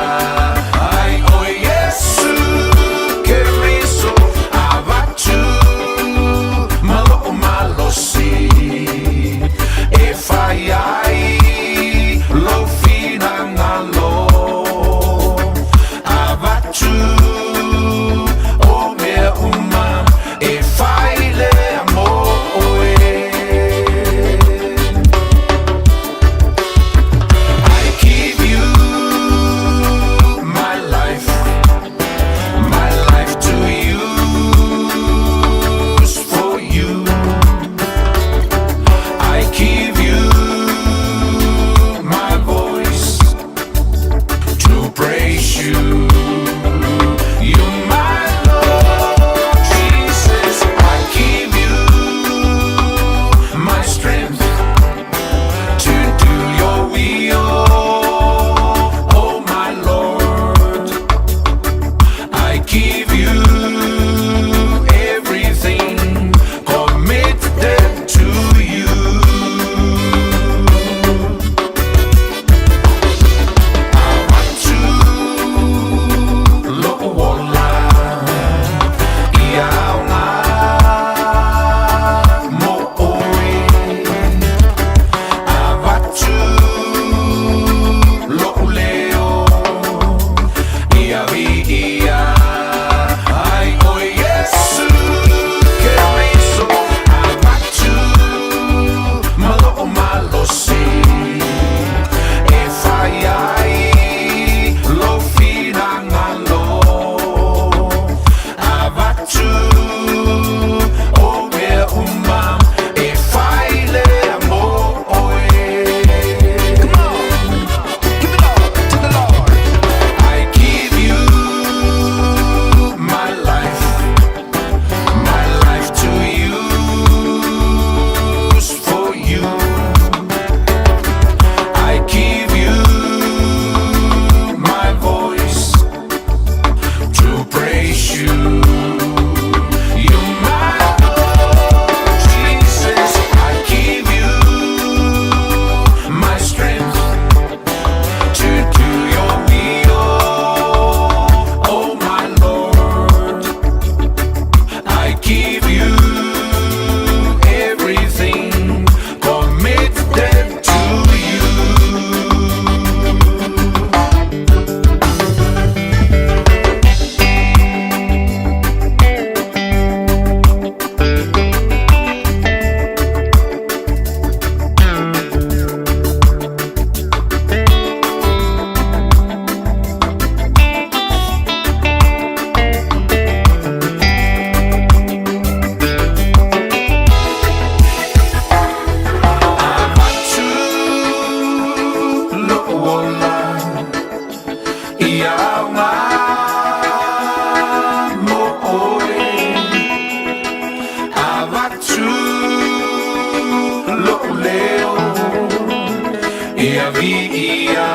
ia via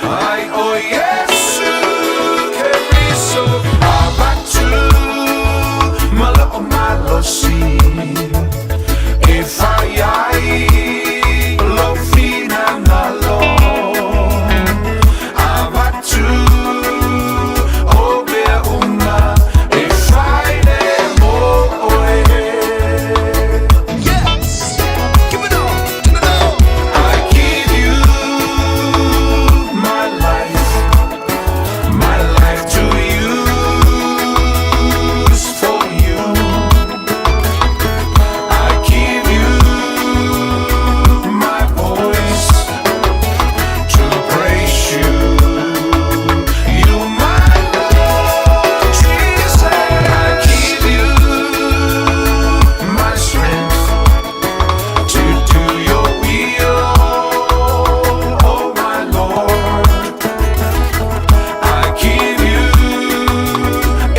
ai o Yesu ke riso abatu mala o malosi e fai ai lo fina nalo abatu o bea una e fai le mo oe. Yes, give it all, give it all. I give you my life to use for you. I give you my voice to praise you. You my Lord Jesus. I give you my strength to do your will, oh my Lord. I give you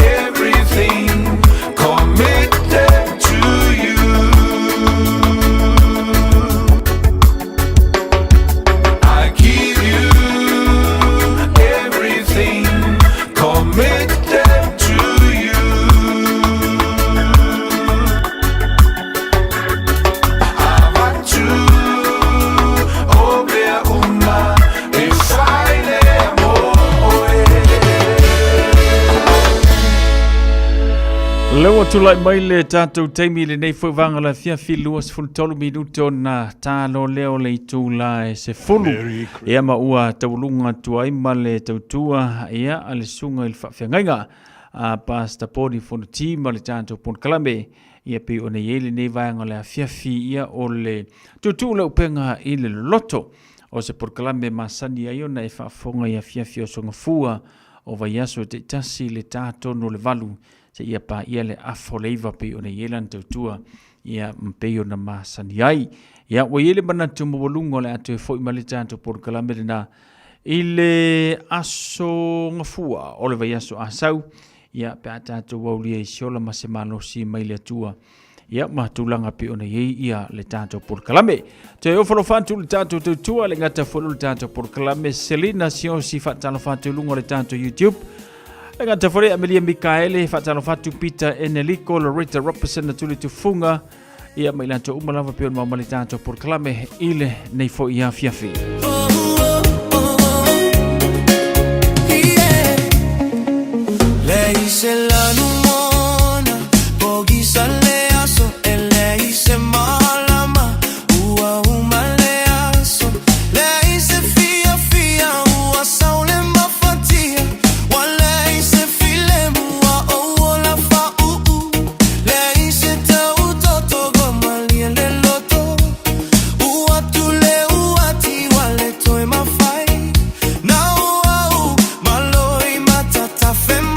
everything committed to you. I give you everything committed to you. Avatu obea una e fai le moe. Lewa tulai mai le tātou teimi le nei whaiwanga la whiawhi luas fultolu minuto na tālo leo le tūla e se fulu. Ea maua taulunga tuai ma le tautua ea ale sunga il whawhiangainga a pasta poni fono tima le tātou pon kalame. Ia pe o nei ele nei vaianga le whiawhi ia o le tutula upenga i le loto. O se por kalame masani ai ona e whaafonga ia whiawhi o songa fua o vai aso te tasi le tātou no le valu. Se ia pa ia le afo leiva pe o nei elan tautua ia mpei o na masani ai. Ia wa ele mana tu mwalungo le atu e fo ima le tātou por kalame le na i le aso ngafua o le vai aso asau. Ia pe a tātou waulia i siola ma se malosi mai le atua. Ia matulanga pe o nei ia le tātou por kalame. Te ofalo fantu le tātou tautua le ngata folo le tātou por kalame. Selina sio si fatalo fantu lungo le tātou YouTube. Le ngata fole Amelia Mikaele, fatalo fatu Peter Eneliko, Loretta Robertson na tuli tufunga. Ia mailanto umalava pe o mamali tātou por kalame ile nei fo ia fiafi. Lei se la numona, pochi sale aso, e lei se malama, ua umale aso, lei se fia fia, ua saule mafatia, wa lei se file mua, o la fa lei se tau toto goma liele loto, ua tule ua ti wale toe mafai, na ua maloi matata fema.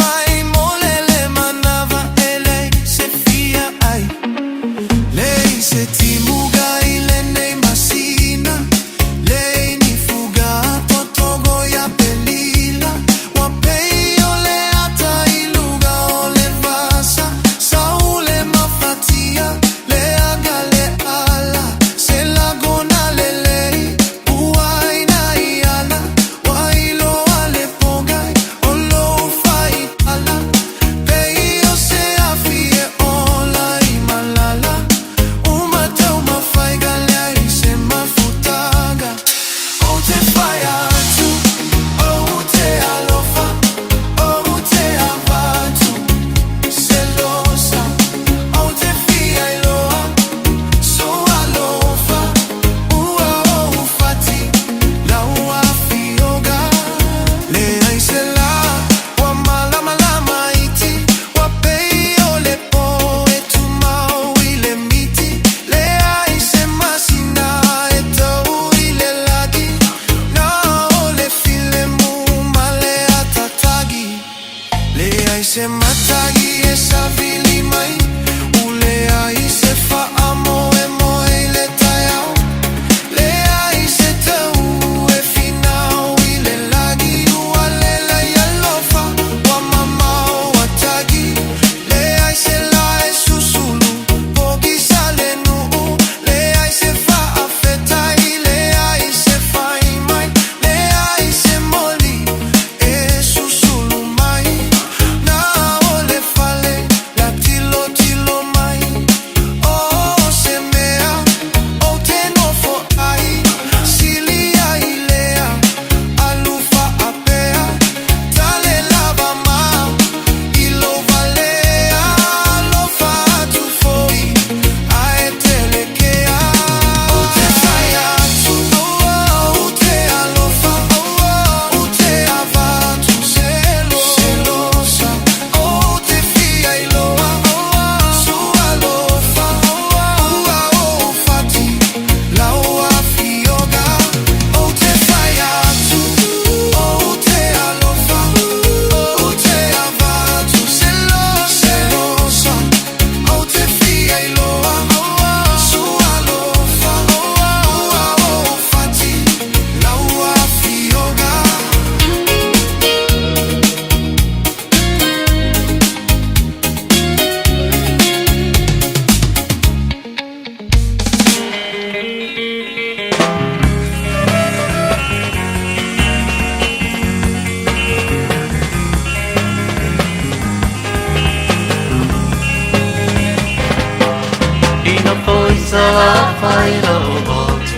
whafailo motu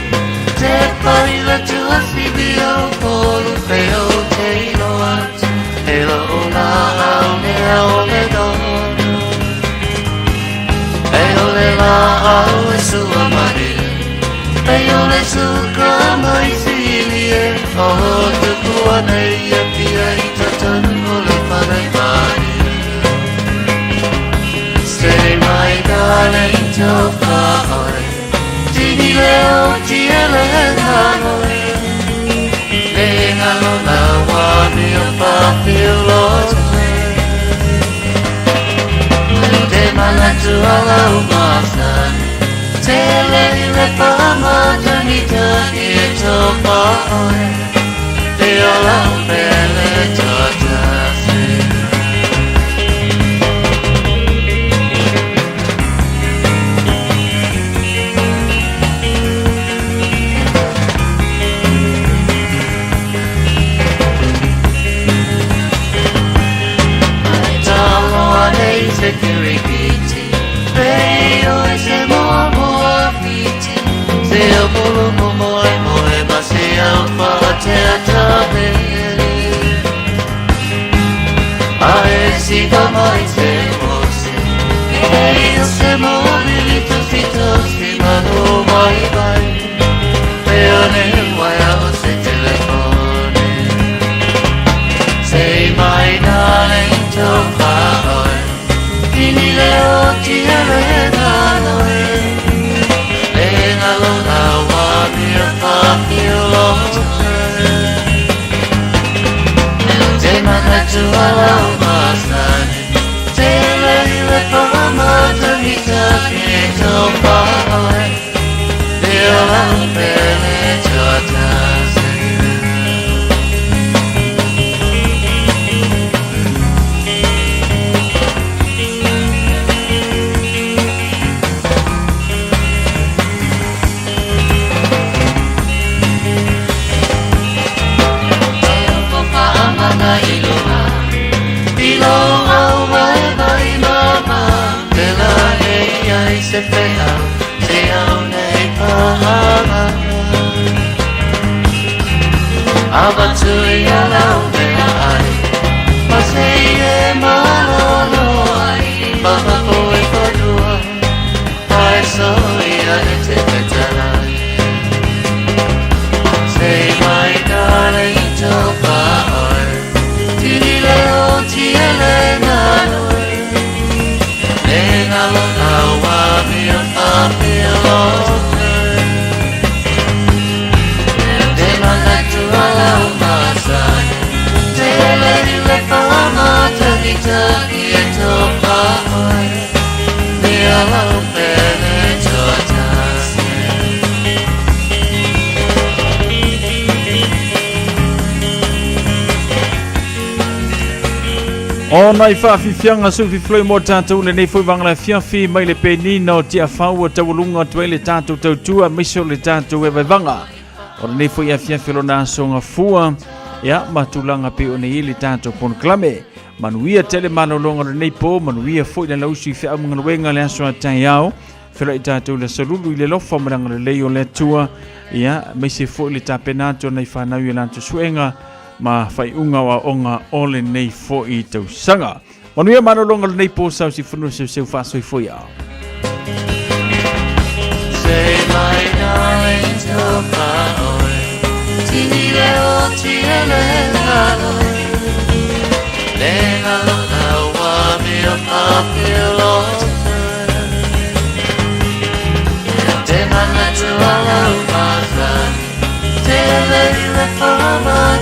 te paila tua sibio polu peo te ilo atu e lo una au ne au le dono e o le la au e sua mari e o le suka mai silie o te kua nei a pia i tatanu o le whanai mai Stay my darling toka oi Tini leo tia le hanoi Le ngalo na wami o papio loto Te manatu ala umasan Te lehi le pamata ni tani e toka oi Te ola pele totasi Security, Peo ese moa fiti, se o bolo moe ma se o fate atabeli. Ae si mai se mose, Peo se mobilito si mano vai, Peo ne guayao se telefone, say my darling toka Tini leo tia le nanoe Le ngalo na wami a papio loto Te manatu ala umasane Te lehi le pamata hita kito pae Te ola pele totase Se fea, se aunei pahana Abatui alau mea ai Masei e malolo ai Papa koe kodua Ai soia e te petalai Say my darling toka oi Tini leo tia le nanoi Le ngalo nawa Papio lote Te manatu ala umasane Te lehi le pamata hitaki e toka oi Te ala upele totase O nai whaafifianga sufi floi mo tātou le nei fwy wangala fiafi mai le penina o tia whaua tawalunga tuai le tātou tautua miso le tātou e waivanga. O le nei fwy a fiafi lo nā songa fua ia matulanga pe o nei le tātou pon klame. Manuia tele manolonga le nei po, manuia fwy na lausi whea mga wenga le aso a tai au. Whira i tātou le salulu i le lofa maranga le leo le tua ia meise fwy le tāpenato nei whanau i lanto suenga. Ma fai unga wa onga ole nei fo I tau sanga. Manuia manolonga le nei po sau si funu seu fasoi foi a. Say my darling toka oi Tini leo tia le nganoi Le ngalo na wami o papio lote Te manatu ala umazani Te lehi le pamata